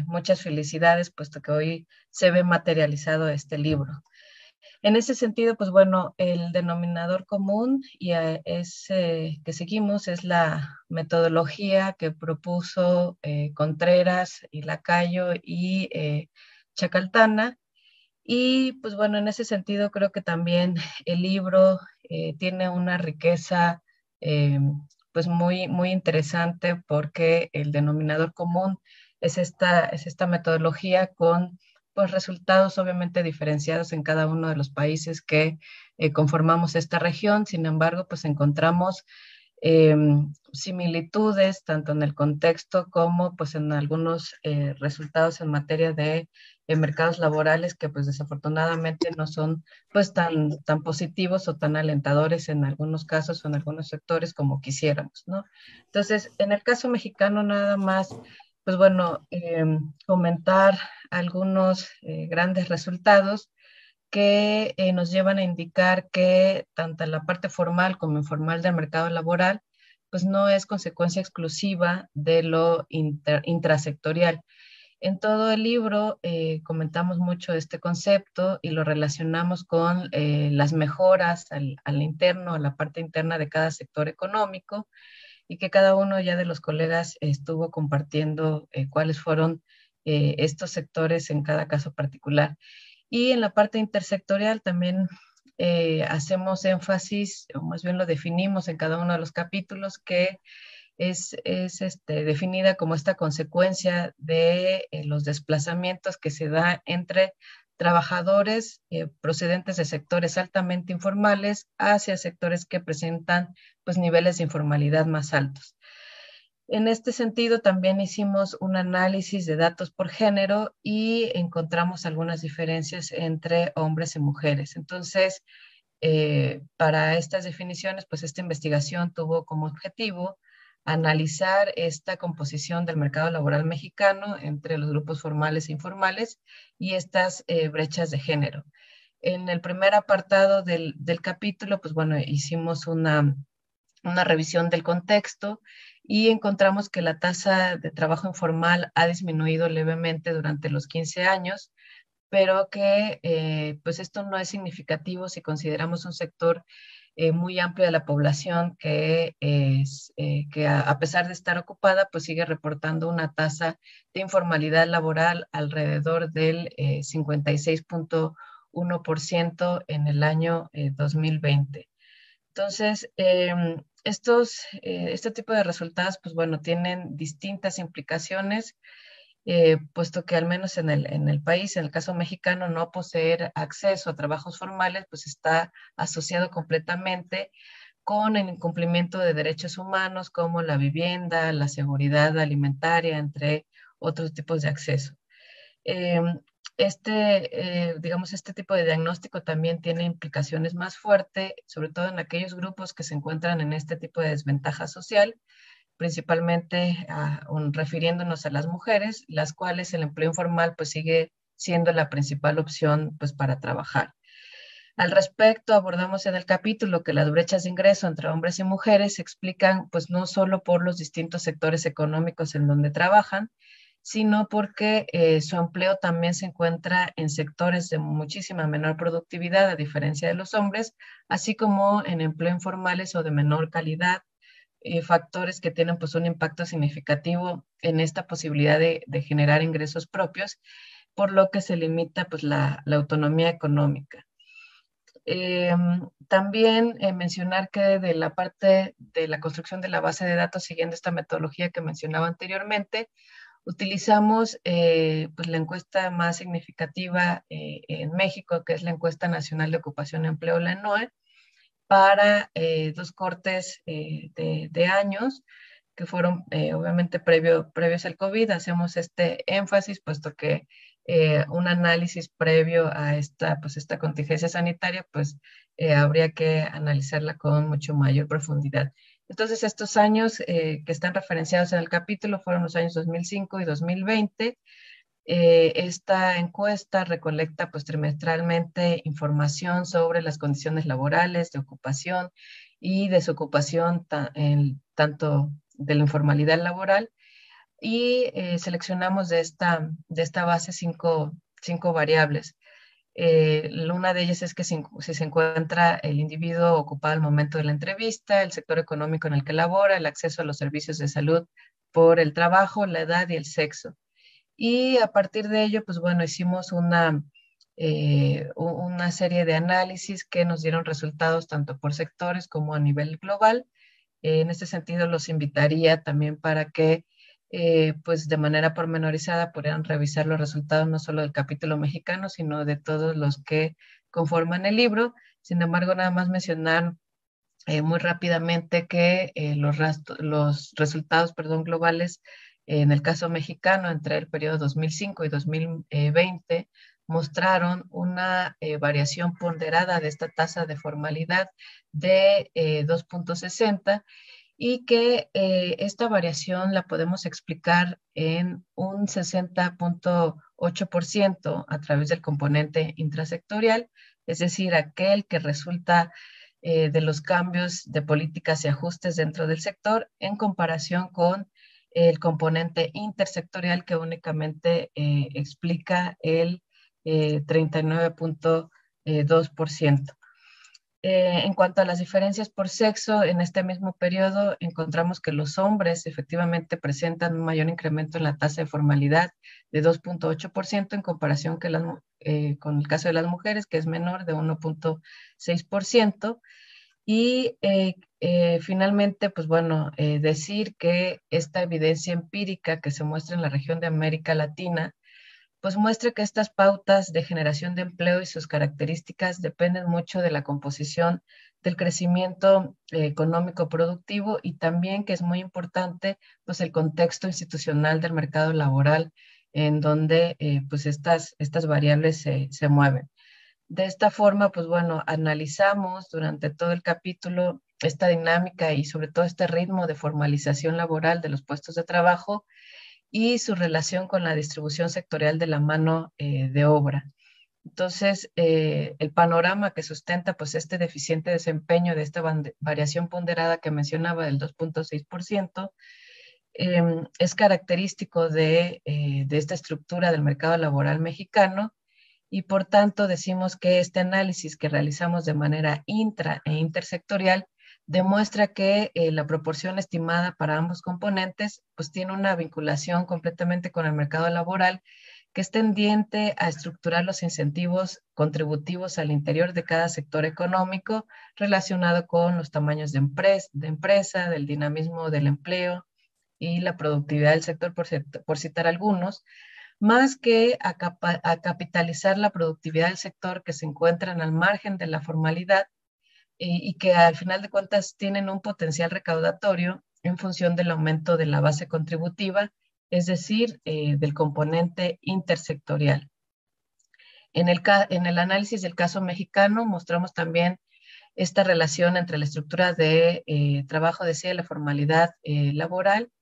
muchas felicidades, puesto que hoy se ve materializado este libro. En ese sentido, pues bueno, el denominador común que seguimos es la metodología que propuso Contreras y Lacayo y Chacaltana. Y pues bueno, en ese sentido creo que también el libro tiene una riqueza pues pues muy interesante, porque el denominador común es esta metodología con pues resultados obviamente diferenciados en cada uno de los países que conformamos esta región. Sin embargo, pues encontramos similitudes tanto en el contexto como pues en algunos resultados en materia de mercados laborales, que pues desafortunadamente no son pues tan positivos o tan alentadores en algunos casos o en algunos sectores como quisiéramos, ¿no? Entonces, en el caso mexicano nada más, pues bueno, comentar algunos grandes resultados que nos llevan a indicar que tanto la parte formal como informal del mercado laboral, pues no es consecuencia exclusiva de lo intrasectorial. En todo el libro comentamos mucho este concepto y lo relacionamos con las mejoras al interno, a la parte interna de cada sector económico, y que cada uno ya de los colegas estuvo compartiendo cuáles fueron estos sectores en cada caso particular. Y en la parte intersectorial también hacemos énfasis, o más bien lo definimos en cada uno de los capítulos, que es definida como esta consecuencia de los desplazamientos que se da entre trabajadores procedentes de sectores altamente informales hacia sectores que presentan pues niveles de informalidad más altos. En este sentido, también hicimos un análisis de datos por género y encontramos algunas diferencias entre hombres y mujeres. Entonces, para estas definiciones, pues esta investigación tuvo como objetivo analizar esta composición del mercado laboral mexicano entre los grupos formales e informales y estas brechas de género. En el primer apartado del capítulo, pues bueno, hicimos una revisión del contexto y encontramos que la tasa de trabajo informal ha disminuido levemente durante los 15 años, pero que pues esto no es significativo si consideramos un sector muy amplio de la población que a pesar de estar ocupada, pues sigue reportando una tasa de informalidad laboral alrededor del 56.1% en el año 2020. Entonces, este tipo de resultados, pues bueno, tienen distintas implicaciones, puesto que al menos en el país, en el caso mexicano, no poseer acceso a trabajos formales, pues está asociado completamente con el incumplimiento de derechos humanos como la vivienda, la seguridad alimentaria, entre otros tipos de acceso. Digamos, este tipo de diagnóstico también tiene implicaciones más fuertes, sobre todo en aquellos grupos que se encuentran en este tipo de desventaja social, principalmente refiriéndonos a las mujeres, las cuales el empleo informal pues sigue siendo la principal opción pues para trabajar. Al respecto, abordamos en el capítulo que las brechas de ingreso entre hombres y mujeres se explican pues no solo por los distintos sectores económicos en donde trabajan, sino porque su empleo también se encuentra en sectores de muchísima menor productividad a diferencia de los hombres, así como en empleo informales o de menor calidad, factores que tienen pues un impacto significativo en esta posibilidad de generar ingresos propios, por lo que se limita pues la autonomía económica. También mencionar que de la parte de la construcción de la base de datos, siguiendo esta metodología que mencionaba anteriormente, utilizamos pues la encuesta más significativa en México, que es la Encuesta Nacional de Ocupación y Empleo, la ENOE, para dos cortes de años que fueron obviamente previos al COVID. Hacemos este énfasis, puesto que un análisis previo a esta contingencia sanitaria, pues habría que analizarla con mucho mayor profundidad. Entonces, estos años que están referenciados en el capítulo fueron los años 2005 y 2020. Esta encuesta recolecta pues trimestralmente información sobre las condiciones laborales, de ocupación y desocupación, tanto de la informalidad laboral, y seleccionamos de esta base cinco variables. Una de ellas es que si se encuentra el individuo ocupado al momento de la entrevista, el sector económico en el que labora, el acceso a los servicios de salud por el trabajo, la edad y el sexo. Y a partir de ello, pues bueno, hicimos una serie de análisis que nos dieron resultados tanto por sectores como a nivel global, En este sentido, los invitaría también para que pues de manera pormenorizada pudieran revisar los resultados no solo del capítulo mexicano, sino de todos los que conforman el libro. Sin embargo, nada más mencionar muy rápidamente que los resultados, perdón, globales en el caso mexicano entre el periodo 2005 y 2020 mostraron una variación ponderada de esta tasa de formalidad de 2.60 y que esta variación la podemos explicar en un 60.8% a través del componente intrasectorial, es decir, aquel que resulta de los cambios de políticas y ajustes dentro del sector en comparación con el componente intersectorial que únicamente explica el 39.2%. En cuanto a las diferencias por sexo, en este mismo periodo encontramos que los hombres efectivamente presentan un mayor incremento en la tasa de formalidad de 2.8% en comparación con el caso de las mujeres, que es menor de 1.6%. Y finalmente, pues bueno, decir que esta evidencia empírica que se muestra en la región de América Latina pues muestra que estas pautas de generación de empleo y sus características dependen mucho de la composición del crecimiento económico productivo y también que es muy importante pues el contexto institucional del mercado laboral en donde pues estas variables se mueven. De esta forma, pues bueno, analizamos durante todo el capítulo esta dinámica y sobre todo este ritmo de formalización laboral de los puestos de trabajo y su relación con la distribución sectorial de la mano de obra. Entonces, el panorama que sustenta pues este deficiente desempeño de esta variación ponderada que mencionaba del 2.6%, es característico de esta estructura del mercado laboral mexicano y por tanto decimos que este análisis que realizamos de manera intra e intersectorial demuestra que la proporción estimada para ambos componentes pues tiene una vinculación completamente con el mercado laboral que es tendiente a estructurar los incentivos contributivos al interior de cada sector económico relacionado con los tamaños de empresa, del dinamismo del empleo y la productividad del sector, por citar algunos, más que a capitalizar la productividad del sector que se encuentran al margen de la formalidad y que al final de cuentas tienen un potencial recaudatorio en función del aumento de la base contributiva, es decir, del componente intersectorial. En el análisis del caso mexicano mostramos también esta relación entre la estructura de trabajo de la formalidad laboral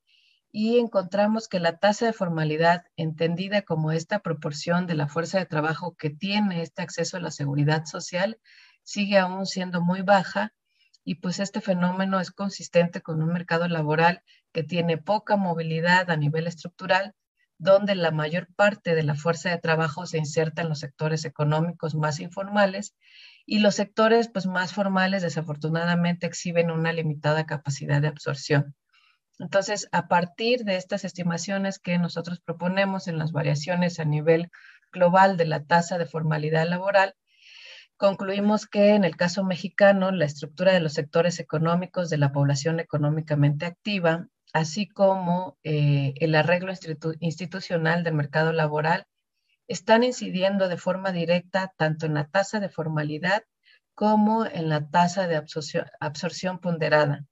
y encontramos que la tasa de formalidad, entendida como esta proporción de la fuerza de trabajo que tiene este acceso a la seguridad social, sigue aún siendo muy baja y pues este fenómeno es consistente con un mercado laboral que tiene poca movilidad a nivel estructural, donde la mayor parte de la fuerza de trabajo se inserta en los sectores económicos más informales y los sectores pues, más formales desafortunadamente exhiben una limitada capacidad de absorción. Entonces, a partir de estas estimaciones que nosotros proponemos en las variaciones a nivel global de la tasa de formalidad laboral, concluimos que en el caso mexicano, la estructura de los sectores económicos de la población económicamente activa, así como el arreglo institucional del mercado laboral, están incidiendo de forma directa tanto en la tasa de formalidad como en la tasa de absorción ponderada.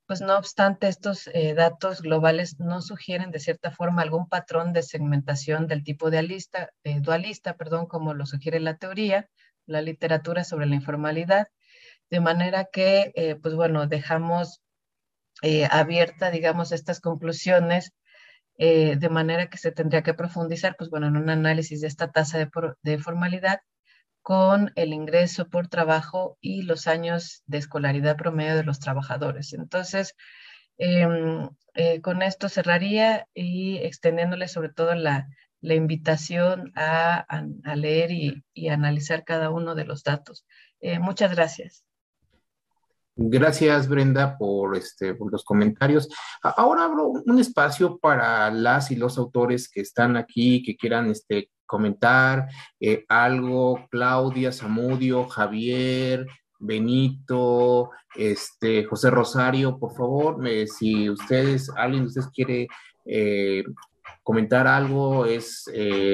Pues no obstante, estos datos globales no sugieren de cierta forma algún patrón de segmentación del tipo dualista, como lo sugiere la teoría, la literatura sobre la informalidad, de manera que, pues bueno, dejamos abierta, digamos, estas conclusiones, de manera que se tendría que profundizar, pues bueno, en un análisis de esta tasa de formalidad con el ingreso por trabajo y los años de escolaridad promedio de los trabajadores. Entonces, con esto cerraría y extendiéndole sobre todo la invitación a leer y analizar cada uno de los datos. Muchas gracias. Gracias, Brenda, por los comentarios. Ahora abro un espacio para las y los autores que están aquí, que quieran comentar algo. Claudia, Zamudio, Javier, Benito, José Rosario, por favor, si alguien de ustedes quiere comentar algo,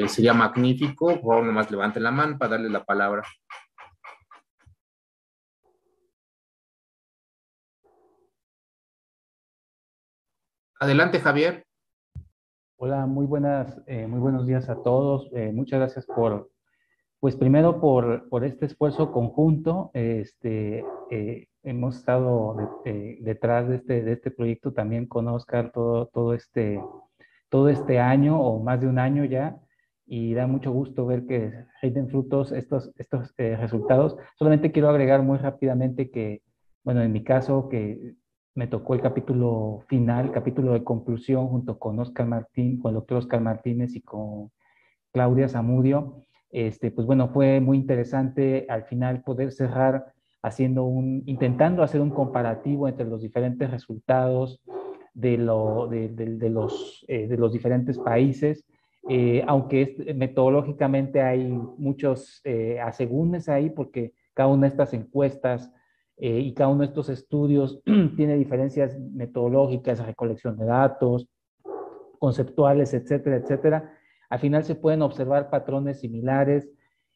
sería magnífico. Por favor, nomás levanten la mano para darle la palabra. Adelante, Javier. Hola, muy buenos días a todos. Muchas gracias pues primero por este esfuerzo conjunto. Hemos estado detrás de este proyecto también con Oscar todo este año o más de un año ya, y da mucho gusto ver que den frutos estos resultados. Solamente quiero agregar muy rápidamente que, bueno, en mi caso, que me tocó el capítulo final, capítulo de conclusión, junto con con el doctor Oscar Martínez y con Claudia Zamudio. Pues bueno, fue muy interesante al final poder cerrar intentando hacer un comparativo entre los diferentes resultados de los diferentes países. Aunque metodológicamente hay muchos asegúnes ahí, porque cada una de estas encuestas y cada uno de estos estudios tiene diferencias metodológicas, recolección de datos, conceptuales, etcétera, etcétera. Al final se pueden observar patrones similares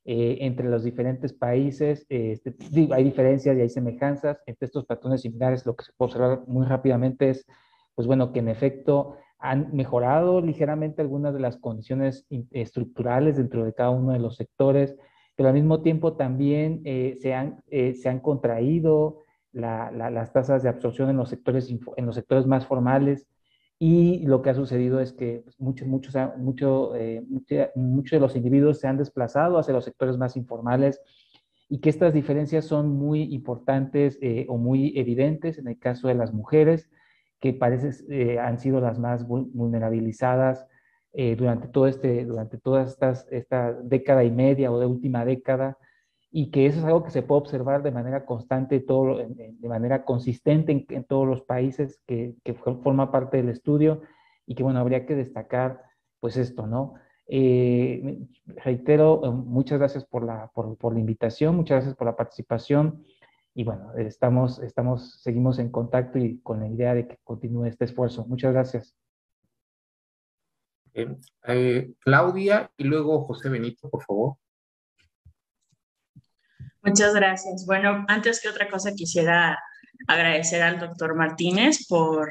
entre los diferentes países. Hay diferencias y hay semejanzas entre estos patrones similares. Lo que se puede observar muy rápidamente es, pues bueno, que en efecto han mejorado ligeramente algunas de las condiciones estructurales dentro de cada uno de los sectores, pero al mismo tiempo también se han contraído las tasas de absorción en los sectores más formales. Y lo que ha sucedido es que muchos de los individuos se han desplazado hacia los sectores más informales, y que estas diferencias son muy importantes o muy evidentes en el caso de las mujeres, que han sido las más vulnerabilizadas durante toda esta década y media o de última década, y que eso es algo que se puede observar de manera constante, de manera consistente en todos los países que forma parte del estudio, y que, bueno, habría que destacar, pues esto, ¿no? Reitero, muchas gracias por la invitación, muchas gracias por la participación, y bueno, seguimos en contacto y con la idea de que continúe este esfuerzo. Muchas gracias. Claudia y luego José Benito, por favor. Muchas gracias. Bueno, antes que otra cosa quisiera agradecer al doctor Martínez por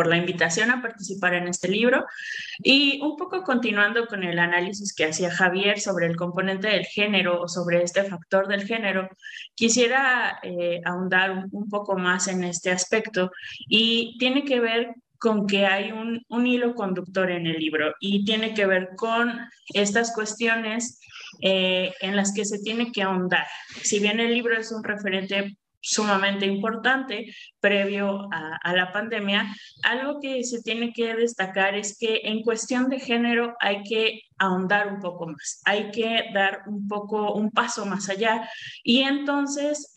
la invitación a participar en este libro, y un poco continuando con el análisis que hacía Javier sobre el componente del género o sobre este factor del género, quisiera ahondar un poco más en este aspecto, y tiene que ver con que hay un hilo conductor en el libro, y tiene que ver con estas cuestiones en las que se tiene que ahondar. Si bien el libro es un referente sumamente importante previo a la pandemia, algo que se tiene que destacar es que en cuestión de género hay que ahondar un poco más, hay que dar un paso más allá, y entonces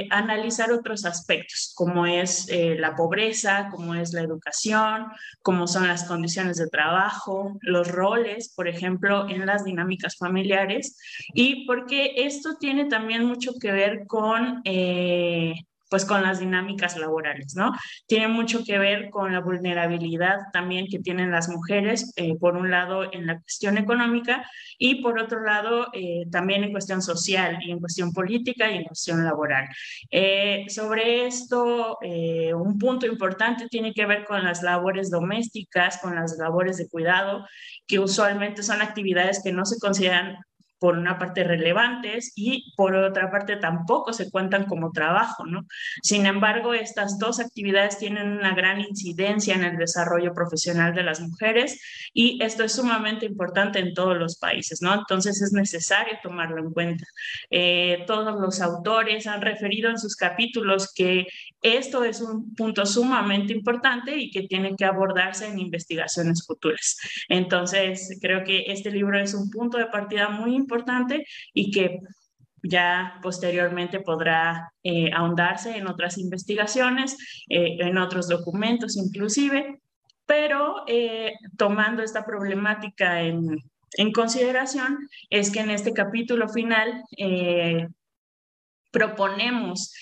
analizar otros aspectos, como es la pobreza, como es la educación, como son las condiciones de trabajo, los roles, por ejemplo, en las dinámicas familiares, y porque esto tiene también mucho que ver pues con las dinámicas laborales, ¿no? Tiene mucho que ver con la vulnerabilidad también que tienen las mujeres, por un lado en la cuestión económica, y por otro lado también en cuestión social y en cuestión política y en cuestión laboral. Sobre esto, un punto importante tiene que ver con las labores domésticas, con las labores de cuidado, que usualmente son actividades que no se consideran por una parte relevantes, y por otra parte tampoco se cuentan como trabajo, ¿no? Sin embargo, estas dos actividades tienen una gran incidencia en el desarrollo profesional de las mujeres, y esto es sumamente importante en todos los países, ¿no? Entonces es necesario tomarlo en cuenta. Todos los autores han referido en sus capítulos que esto es un punto sumamente importante y que tiene que abordarse en investigaciones futuras. Entonces, creo que este libro es un punto de partida muy importante, y que ya posteriormente podrá ahondarse en otras investigaciones, en otros documentos inclusive, pero tomando esta problemática en consideración, es que en este capítulo final proponemos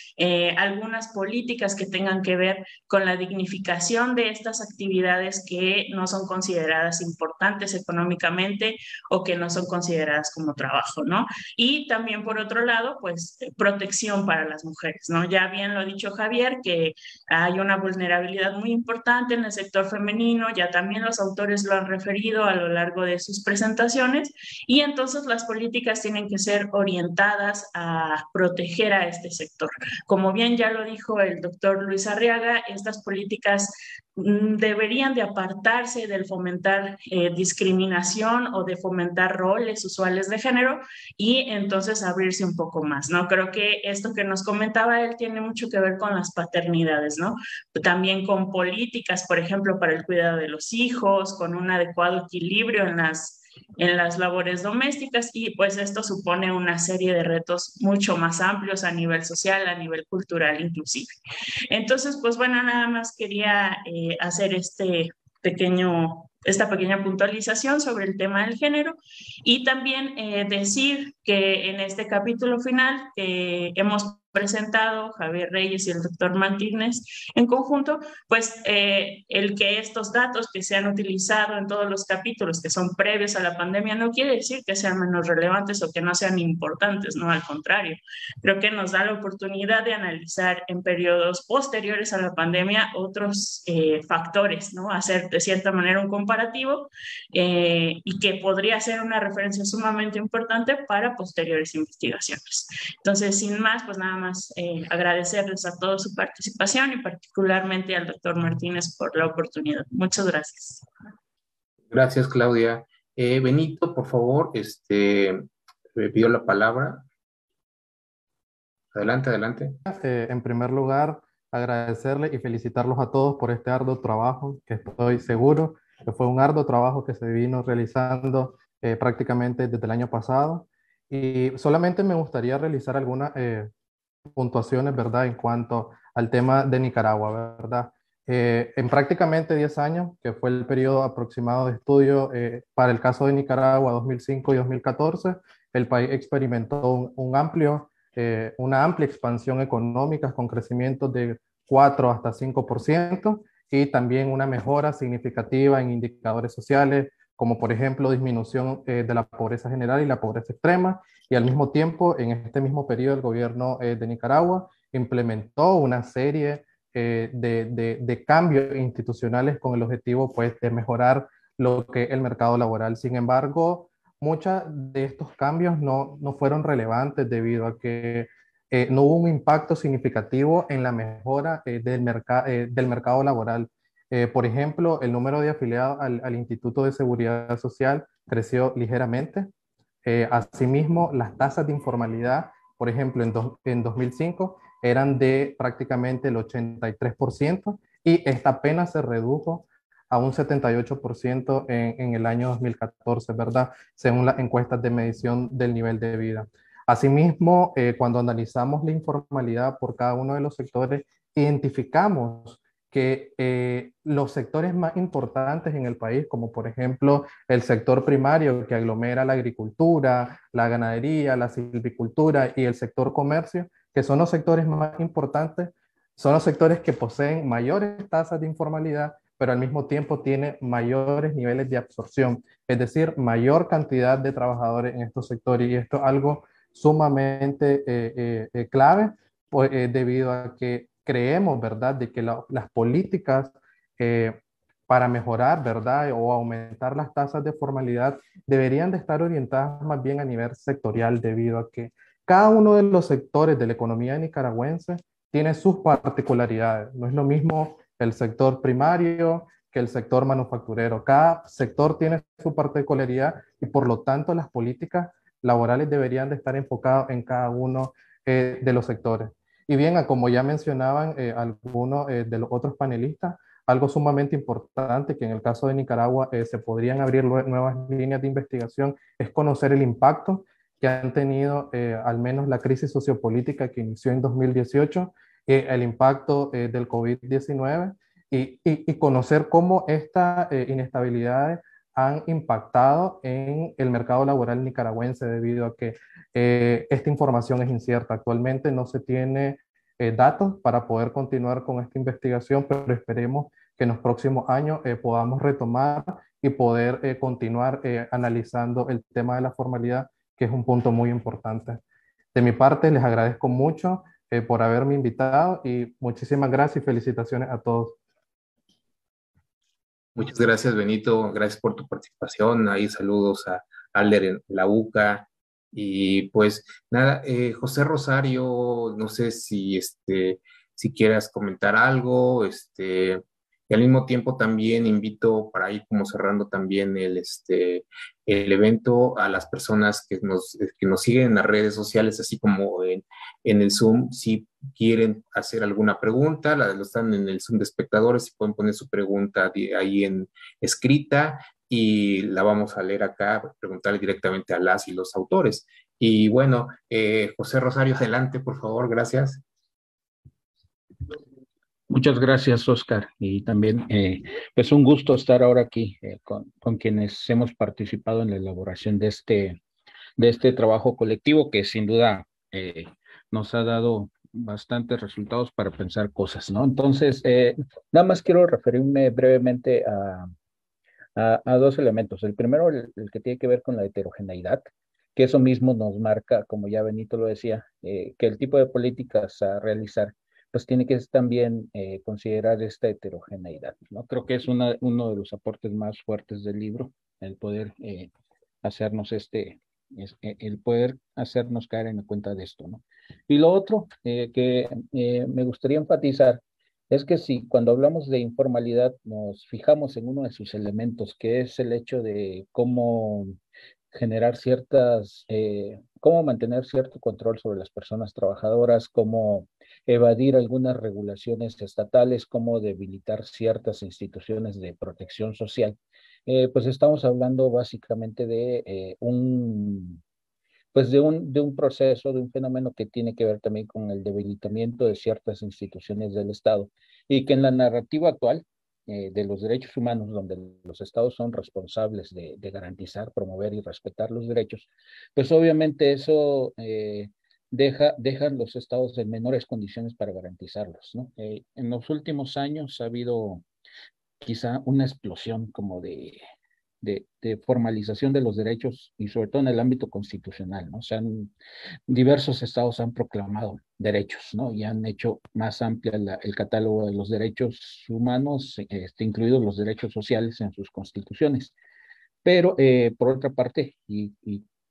algunas políticas que tengan que ver con la dignificación de estas actividades que no son consideradas importantes económicamente o que no son consideradas como trabajo, ¿no? Y también, por otro lado, pues protección para las mujeres, ¿no? Ya bien lo ha dicho Javier, que hay una vulnerabilidad muy importante en el sector femenino, ya también los autores lo han referido a lo largo de sus presentaciones, y entonces las políticas tienen que ser orientadas a proteger a este sector. Como bien ya lo dijo el doctor Luis Arriaga, estas políticas deberían de apartarse del fomentar discriminación o de fomentar roles usuales de género y entonces abrirse un poco más, ¿no? Creo que esto que nos comentaba él tiene mucho que ver con las paternidades, ¿no? También con políticas, por ejemplo, para el cuidado de los hijos, con un adecuado equilibrio en las labores domésticas, y pues esto supone una serie de retos mucho más amplios a nivel social, a nivel cultural inclusive. Entonces, pues bueno, nada más quería hacer esta pequeña puntualización sobre el tema del género y también decir que en este capítulo final que hemos presentado Javier Reyes y el doctor Martínez en conjunto, pues el que estos datos que se han utilizado en todos los capítulos que son previos a la pandemia no quiere decir que sean menos relevantes o que no sean importantes, no, al contrario, creo que nos da la oportunidad de analizar en periodos posteriores a la pandemia otros factores, ¿no? Hacer de cierta manera un comparativo y que podría ser una referencia sumamente importante para posteriores investigaciones. Entonces, sin más, pues nada más agradecerles a todos su participación y particularmente al doctor Martínez por la oportunidad. Muchas gracias. Gracias, Claudia. Benito, por favor, me pidió la palabra. Adelante, adelante. En primer lugar, agradecerle y felicitarlos a todos por este arduo trabajo, que estoy seguro que fue un arduo trabajo que se vino realizando prácticamente desde el año pasado. Y solamente me gustaría realizar algunas puntuaciones, ¿verdad?, en cuanto al tema de Nicaragua, ¿verdad? En prácticamente 10 años, que fue el periodo aproximado de estudio para el caso de Nicaragua, 2005 y 2014, el país experimentó una amplia expansión económica con crecimientos de 4 hasta 5% y también una mejora significativa en indicadores sociales, como por ejemplo disminución de la pobreza general y la pobreza extrema, y al mismo tiempo, en este mismo periodo, el gobierno de Nicaragua implementó una serie de cambios institucionales con el objetivo, pues, de mejorar lo que es el mercado laboral. Sin embargo, muchos de estos cambios no fueron relevantes debido a que no hubo un impacto significativo en la mejora del mercado laboral. Por ejemplo, el número de afiliados al Instituto de Seguridad Social creció ligeramente. Asimismo, las tasas de informalidad, por ejemplo, en 2005 eran de prácticamente el 83% y esta apenas se redujo a un 78% en el año 2014, ¿verdad? Según las encuestas de medición del nivel de vida. Asimismo, cuando analizamos la informalidad por cada uno de los sectores, identificamos que los sectores más importantes en el país, como por ejemplo el sector primario que aglomera la agricultura, la ganadería, la silvicultura y el sector comercio, que son los sectores más importantes, son los sectores que poseen mayores tasas de informalidad, pero al mismo tiempo tienen mayores niveles de absorción, es decir, mayor cantidad de trabajadores en estos sectores, y esto es algo sumamente clave, pues, debido a que creemos, ¿verdad?, de que las políticas para mejorar, ¿verdad?, o aumentar las tasas de formalidad deberían de estar orientadas más bien a nivel sectorial, debido a que cada uno de los sectores de la economía nicaragüense tiene sus particularidades. No es lo mismo el sector primario que el sector manufacturero. Cada sector tiene su particularidad y por lo tanto las políticas laborales deberían de estar enfocadas en cada uno de los sectores. Y bien, como ya mencionaban algunos de los otros panelistas, algo sumamente importante que en el caso de Nicaragua se podrían abrir nuevas líneas de investigación es conocer el impacto que han tenido al menos la crisis sociopolítica que inició en 2018, el impacto del COVID-19 y conocer cómo estas inestabilidades han impactado en el mercado laboral nicaragüense debido a que esta información es incierta. Actualmente no se tiene datos para poder continuar con esta investigación, pero esperemos que en los próximos años podamos retomar y poder continuar analizando el tema de la formalidad, que es un punto muy importante. De mi parte, les agradezco mucho por haberme invitado y muchísimas gracias y felicitaciones a todos. Muchas gracias, Benito. Gracias por tu participación. Ahí saludos a Alder en la UCA. Y pues nada, José Rosario, no sé si quieras comentar algo, y al mismo tiempo también invito para ir como cerrando también el evento a las personas que nos siguen en las redes sociales, así como en el Zoom, si quieren hacer alguna pregunta, lo están en el Zoom de espectadores, si pueden poner su pregunta ahí en escrita y la vamos a leer acá, preguntarle directamente a las y los autores. Y bueno, José Rosario, adelante, por favor, gracias. Muchas gracias, Oscar. Y también, pues un gusto estar ahora aquí con quienes hemos participado en la elaboración de este trabajo colectivo que sin duda nos ha dado bastantes resultados para pensar cosas, ¿no? Entonces, nada más quiero referirme brevemente a dos elementos. El primero, el que tiene que ver con la heterogeneidad, que eso mismo nos marca, como ya Benito lo decía, que el tipo de políticas a realizar pues tiene que también considerar esta heterogeneidad, ¿no? Creo que es uno de los aportes más fuertes del libro, el poder hacernos el poder hacernos caer en la cuenta de esto, ¿no? Y lo otro que me gustaría enfatizar es que si cuando hablamos de informalidad nos fijamos en uno de sus elementos, que es el hecho de cómo generar cómo mantener cierto control sobre las personas trabajadoras, cómo evadir algunas regulaciones estatales, cómo debilitar ciertas instituciones de protección social, pues estamos hablando básicamente de un proceso, de un fenómeno que tiene que ver también con el debilitamiento de ciertas instituciones del Estado y que en la narrativa actual de los derechos humanos, donde los Estados son responsables de garantizar, promover y respetar los derechos, pues obviamente eso deja los Estados en menores condiciones para garantizarlos, ¿no? En los últimos años ha habido quizá una explosión como de formalización de los derechos y sobre todo en el ámbito constitucional, ¿no? O sea, diversos estados han proclamado derechos, ¿no? Y han hecho más amplia el catálogo de los derechos humanos, incluidos los derechos sociales en sus constituciones. Pero por otra parte, y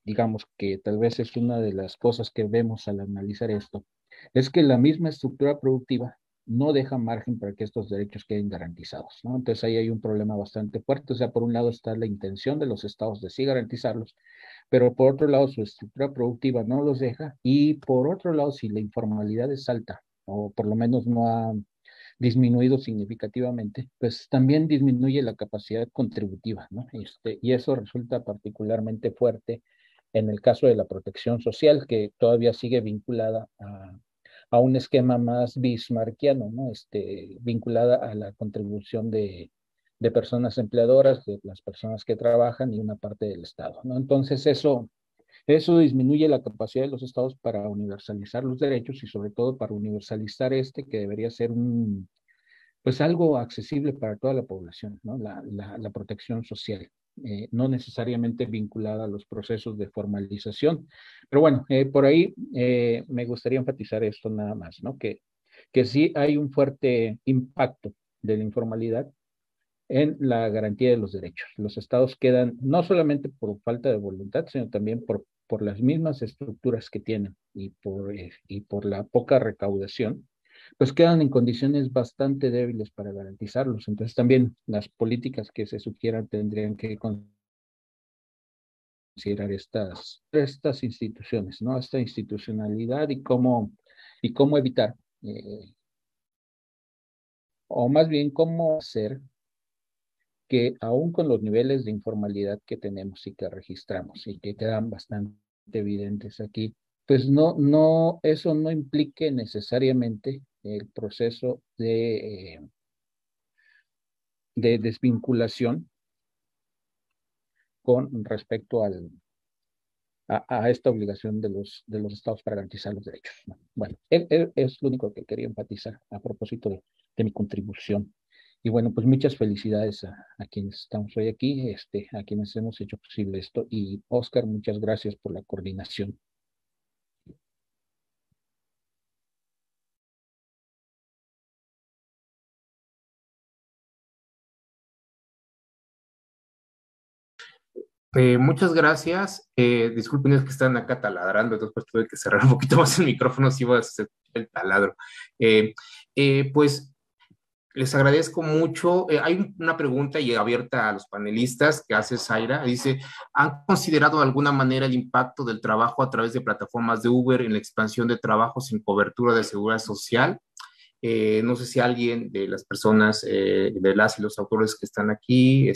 digamos que tal vez es una de las cosas que vemos al analizar esto, es que la misma estructura productiva no deja margen para que estos derechos queden garantizados, ¿no? Entonces ahí hay un problema bastante fuerte. O sea, por un lado está la intención de los estados de sí garantizarlos, pero por otro lado su estructura productiva no los deja, y por otro lado, si la informalidad es alta, o por lo menos no ha disminuido significativamente, pues también disminuye la capacidad contributiva, ¿no? Y eso resulta particularmente fuerte en el caso de la protección social, que todavía sigue vinculada a un esquema más bismarckiano, ¿no? Vinculada a la contribución de personas empleadoras, de las personas que trabajan y una parte del Estado, ¿no? Entonces eso disminuye la capacidad de los estados para universalizar los derechos y sobre todo para universalizar que debería ser pues algo accesible para toda la población, ¿no? La protección social, no necesariamente vinculada a los procesos de formalización. Pero bueno, por ahí me gustaría enfatizar esto nada más, ¿no? Que sí hay un fuerte impacto de la informalidad en la garantía de los derechos. Los estados quedan no solamente por falta de voluntad, sino también por las mismas estructuras que tienen y por la poca recaudación, pues quedan en condiciones bastante débiles para garantizarlos. Entonces también las políticas que se sugieran tendrían que considerar estas instituciones, ¿no? Esta institucionalidad y cómo evitar, o más bien cómo hacer que aún con los niveles de informalidad que tenemos y que registramos y que quedan bastante evidentes aquí, pues eso no implique necesariamente el proceso de desvinculación con respecto a esta obligación de los estados para garantizar los derechos, ¿no? Bueno, es lo único que quería enfatizar a propósito de mi contribución. Y bueno, pues muchas felicidades a quienes estamos hoy aquí, a quienes hemos hecho posible esto. Y Oscar, muchas gracias por la coordinación. Muchas gracias. Disculpen, es que están acá taladrando, entonces pues tuve que cerrar un poquito más el micrófono si iba a hacer el taladro. Pues les agradezco mucho. Hay una pregunta y abierta a los panelistas que hace Zaira. Dice, ¿han considerado de alguna manera el impacto del trabajo a través de plataformas de Uber en la expansión de trabajos sin cobertura de seguridad social? No sé si alguien de las personas, de las y los autores que están aquí,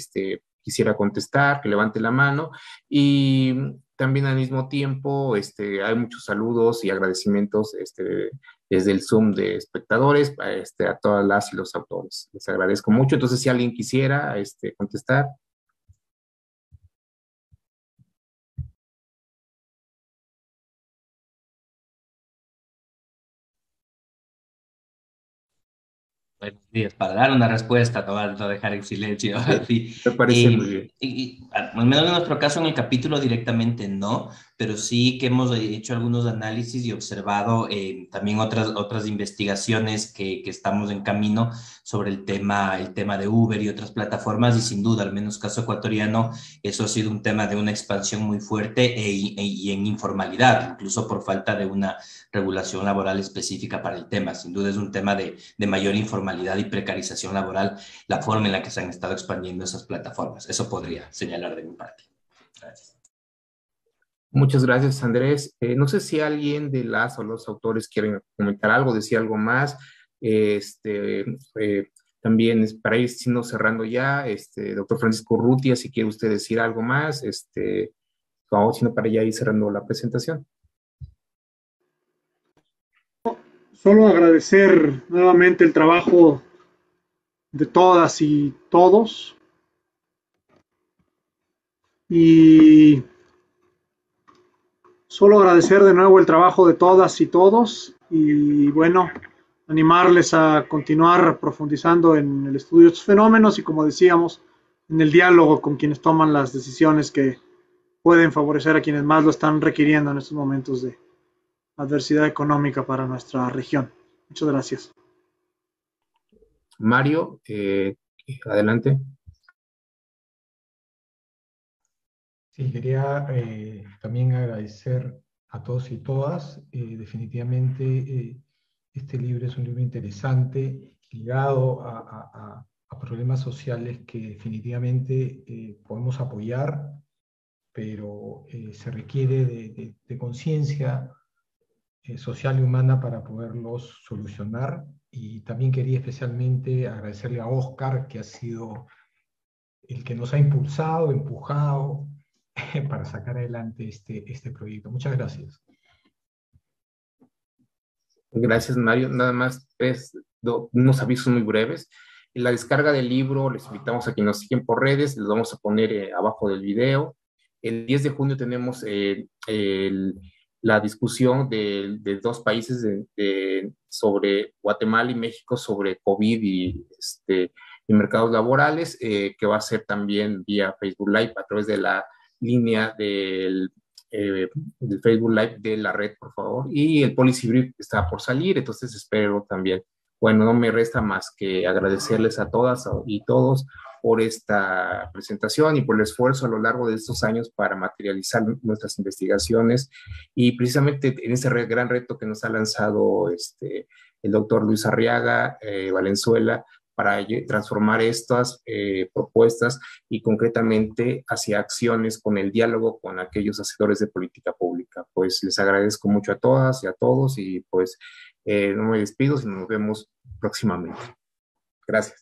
quisiera contestar, que levante la mano. Y también al mismo tiempo, hay muchos saludos y agradecimientos desde el Zoom de espectadores a todas las y los autores. Les agradezco mucho. Entonces, si alguien quisiera contestar. Buenos días. Para dar una respuesta, no dejar en silencio. Sí. Me parece muy bien. Al menos en nuestro caso, en el capítulo directamente no, pero sí que hemos hecho algunos análisis y observado también otras investigaciones que estamos en camino sobre el tema de Uber y otras plataformas, y sin duda, al menos caso ecuatoriano, eso ha sido un tema de una expansión muy fuerte y en informalidad, incluso por falta de una regulación laboral específica para el tema. Sin duda es un tema de mayor informalidad y precarización laboral, la forma en la que se han estado expandiendo esas plataformas. Eso podría señalar de mi parte. Gracias. Muchas gracias, Andrés. No sé si alguien de las o los autores quieren comentar algo, decir algo más. También para ir sino cerrando ya, doctor Francisco Urrutia, si quiere usted decir algo más, sino para ya ir cerrando la presentación. Solo agradecer nuevamente el trabajo de todas y todos. Y solo agradecer de nuevo el trabajo de todas y todos. Y bueno, animarles a continuar profundizando en el estudio de estos fenómenos y, como decíamos, en el diálogo con quienes toman las decisiones que pueden favorecer a quienes más lo están requiriendo en estos momentos de adversidad económica para nuestra región. Muchas gracias. Mario, adelante. Sí, quería también agradecer a todos y todas. Definitivamente este libro es un libro interesante, ligado a problemas sociales que definitivamente podemos apoyar, pero se requiere de conciencia social y humana para poderlos solucionar. Y también quería especialmente agradecerle a Oscar, que ha sido el que nos ha impulsado, empujado para sacar adelante este proyecto. Muchas gracias. Gracias, Mario. Nada más unos avisos muy breves. En la descarga del libro, les invitamos a quienes nos siguen por redes, les vamos a poner abajo del video. El 10 de junio tenemos la discusión de dos países sobre Guatemala y México sobre COVID y mercados laborales, que va a ser también vía Facebook Live a través de la línea del Facebook Live de la red, por favor. Y el Policy Brief está por salir, entonces espero también. Bueno, no me resta más que agradecerles a todas y todos por esta presentación y por el esfuerzo a lo largo de estos años para materializar nuestras investigaciones, y precisamente en ese gran reto que nos ha lanzado el doctor Luis Arriaga Valenzuela, para transformar estas propuestas y concretamente hacia acciones con el diálogo con aquellos hacedores de política pública. Pues les agradezco mucho a todas y a todos, y pues no me despido, sino nos vemos próximamente. Gracias.